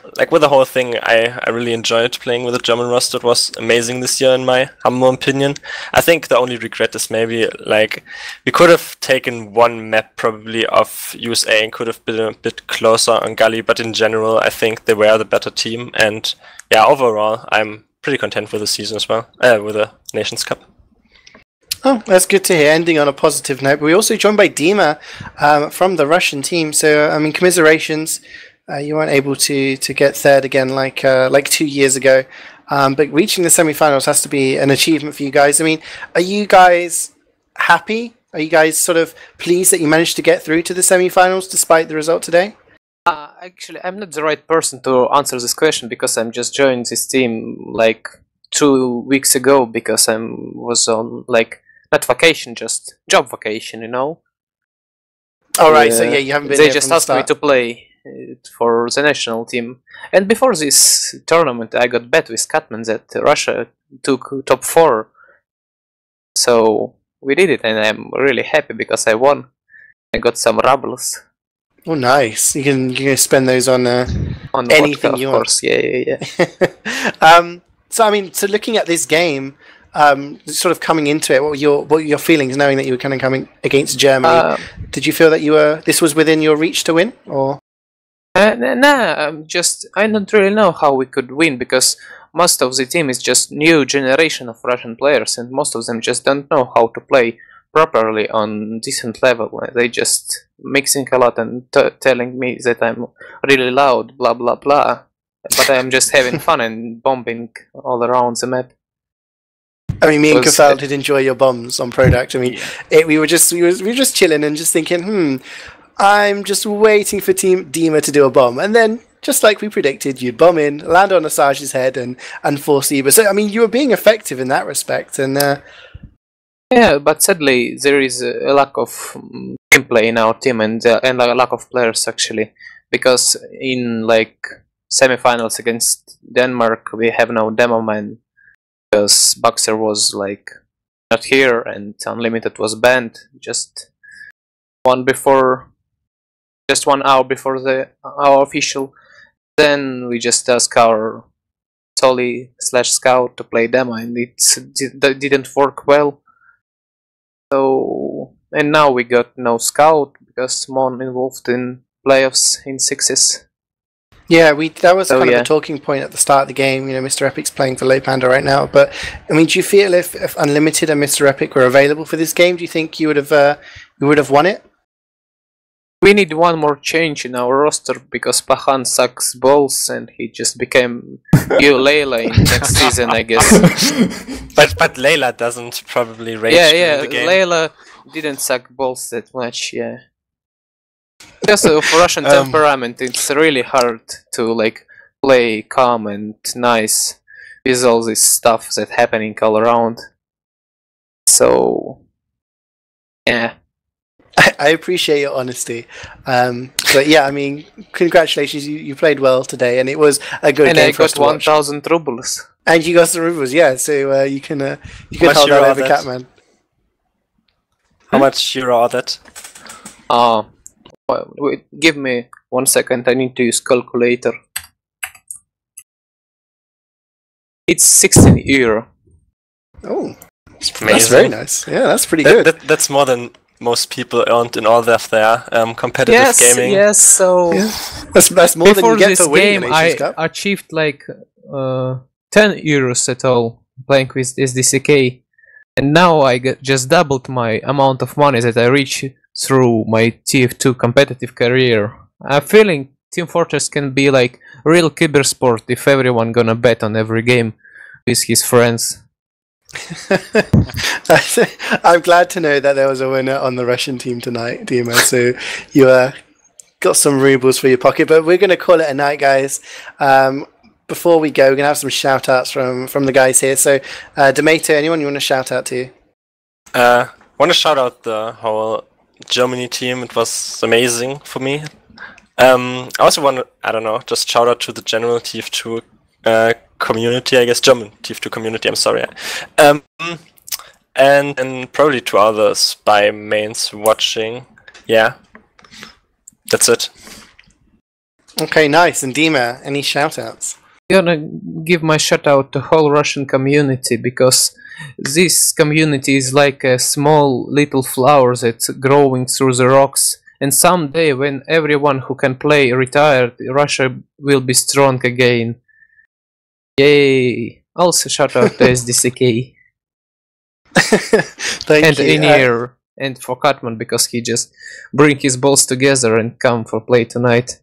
S4: thing. I really enjoyed playing with the German roster. It was amazing this year, in my humble opinion. I think the only regret is maybe like we could have taken one map probably of USA and could have been a bit closer on Gully. But in general, I think they were the better team. And yeah, overall, I'm pretty content with the season as well, with the Nations Cup.
S1: Oh, that's good to hear. Ending on a positive note. But we're also joined by Dima from the Russian team. So, I mean, commiserations. You weren't able to get third again like 2 years ago. But reaching the semi-finals has to be an achievement for you guys. I mean, are you guys happy? Are you guys sort of pleased that you managed to get through to the semi-finals despite the result today?
S5: Actually, I'm not the right person to answer this question because I'm just joined this team like 2 weeks ago because I was on like not vacation, just job vacation, you know.
S1: All right, so yeah, you haven't been.
S5: They just asked me to play for the national team, and before this tournament, I got bet with Catman that Russia took top 4. So we did it, and I'm really happy because I won. I got some rubles.
S1: Oh, nice! You can spend those on anything
S5: vodka,
S1: you
S5: of
S1: want.
S5: course. Yeah.
S1: So I mean, so looking at this game, sort of coming into it, what were your feelings knowing that you were kind of coming against Germany? Did you feel that this was within your reach to win, or?
S5: Nah, I don't really know how we could win because most of the team is just new generation of Russian players, and most of them just don't know how to play properly on decent level. They just mixing a lot and telling me that I'm really loud, blah blah blah. But I'm just having fun and bombing all around the map.
S1: I mean, me and Kuferl did enjoy your bombs on Product. I mean, we were just chilling and just thinking, I'm just waiting for Team Dima to do a bomb, and then just like we predicted, you'd bomb in, land on Asaj's head, and force Eba. So I mean, you were being effective in that respect, and
S5: yeah, but sadly there is a lack of gameplay in our team and a lack of players actually, because in like semi-finals against Denmark we have no demo man because Boxer was like not here and Unlimited was banned just 1 hour before our official. Then we just asked our Soli/Scout to play demo and it didn't work well. So, and now we got no Scout because Mon involved in playoffs in 6s.
S1: Yeah, that was kind of a talking point at the start of the game. You know, Mr. Epic's playing for Low Panda right now. But I mean, do you feel if Unlimited and Mr. Epic were available for this game, do you think you would have won it?
S5: We need one more change in our roster because Pahan sucks balls and he just became Layla in next season, I guess.
S4: But Layla doesn't probably rage in the game.
S5: Layla didn't suck balls that much, yeah. Because of Russian temperament, it's really hard to like play calm and nice with all this stuff that's happening all around. So, yeah.
S1: I appreciate your honesty, but yeah, I mean, congratulations! You played well today, and it was a good game for us to watch.
S5: And I got 1,000 rubles.
S1: And you got some rubles, yeah. So you can hold that over Catman.
S4: How much euro are that?
S5: Wait, give me 1 second. I need to use calculator. It's 16 euro.
S1: Oh, that's very nice. Yeah, that's pretty good.
S4: That's more than most people earned in all of their competitive gaming.
S5: Yes, so
S1: that's more than you get for winning
S5: the Nations Cup. I achieved like 10 euros at all playing with SDCK, and now I just doubled my amount of money that I reach through my TF2 competitive career. I'm feeling Team Fortress can be like real cybersport if everyone gonna bet on every game with his friends.
S1: I'm glad to know that there was a winner on the Russian team tonight, Dima. So you got some rubles for your pocket, but we're going to call it a night, guys. before we go, we're going to have some shout outs from the guys here. So, Demato, anyone you want to shout out to?
S4: Want to shout out the whole Germany team. It was amazing for me. I also want to, I don't know, just shout out to the general TF2 community, I guess, German TF2 community, I'm sorry. And probably to other spy mains watching. Yeah, that's it.
S1: Okay, nice. And Dima, any shout-outs?
S5: I'm gonna give my shout out to whole Russian community, because this community is like a small little flower that's growing through the rocks, and someday when everyone who can play retired, Russia will be strong again. Yay! Also shout out to SDCK.
S1: Thank
S5: and
S1: you.
S5: Inir, and for Katman, because he just bring his balls together and come for play tonight.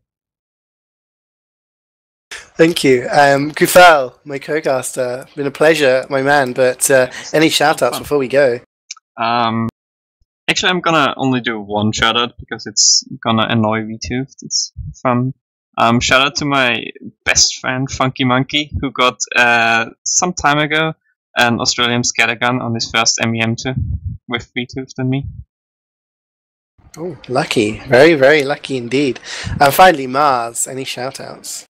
S1: Thank you. Kuferl, my co-caster, been a pleasure, my man, but any shout-outs before we go?
S2: Actually, I'm gonna only do one shout out because it's gonna annoy Wiethoofd. It's fun. Shout out to my best friend Funky Monkey, who got some time ago an Australian scattergun on his first MEM2 with Wiethoofd and me.
S1: Oh, lucky. Very, very lucky indeed. And finally, Mars, any shout-outs?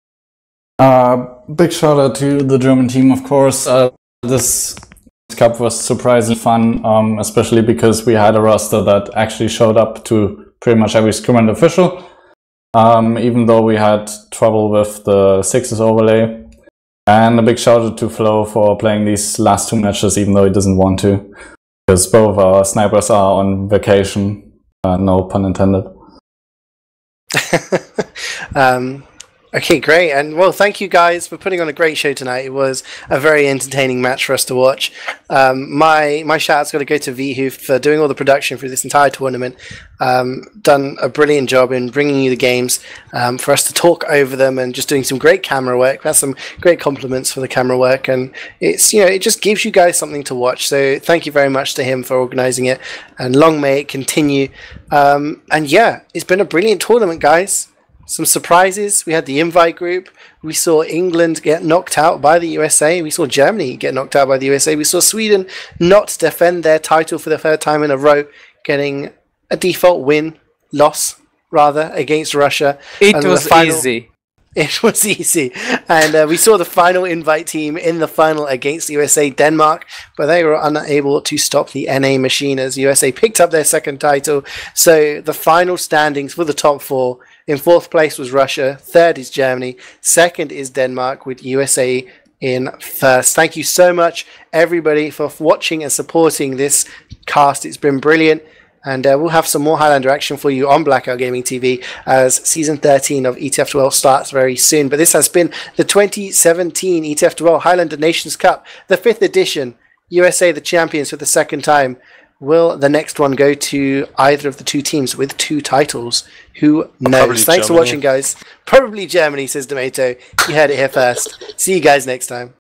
S3: Big shout out to the German team, of course. This cup was surprisingly fun, especially because we had a roster that actually showed up to pretty much every scrim and official, even though we had trouble with the Sixes overlay. And a big shout out to Flo for playing these last two matches, even though he doesn't want to, because both our snipers are on vacation, no pun intended.
S1: Okay, great. And well, thank you guys for putting on a great show tonight. It was a very entertaining match for us to watch. My shout-out's got to go to Wiethoofd for doing all the production for this entire tournament. Done a brilliant job in bringing you the games for us to talk over them, and just doing some great camera work. That's some great compliments for the camera work, and it's, you know, it just gives you guys something to watch. So thank you very much to him for organising it, and long may it continue. And yeah, it's been a brilliant tournament, guys. Some surprises. We had the invite group. We saw England get knocked out by the USA. We saw Germany get knocked out by the USA. We saw Sweden not defend their title for the third time in a row, getting a default loss rather, against Russia.
S5: It was easy.
S1: It was easy. And we saw the final invite team in the final against the USA, Denmark, but they were unable to stop the NA machine as USA picked up their second title. So the final standings for the top four: in fourth place was Russia, third is Germany, second is Denmark, with USA in first. Thank you so much, everybody, for watching and supporting this cast. It's been brilliant. And we'll have some more Highlander action for you on BlackOut Gaming TV as Season 13 of ETF2L starts very soon. But this has been the 2017 ETF2L Highlander Nations Cup, the 5th edition. USA the champions for the second time. Will the next one go to either of the two teams with two titles? Who knows? Thanks for watching, guys. Probably Germany, says Demato. You heard it here first. See you guys next time.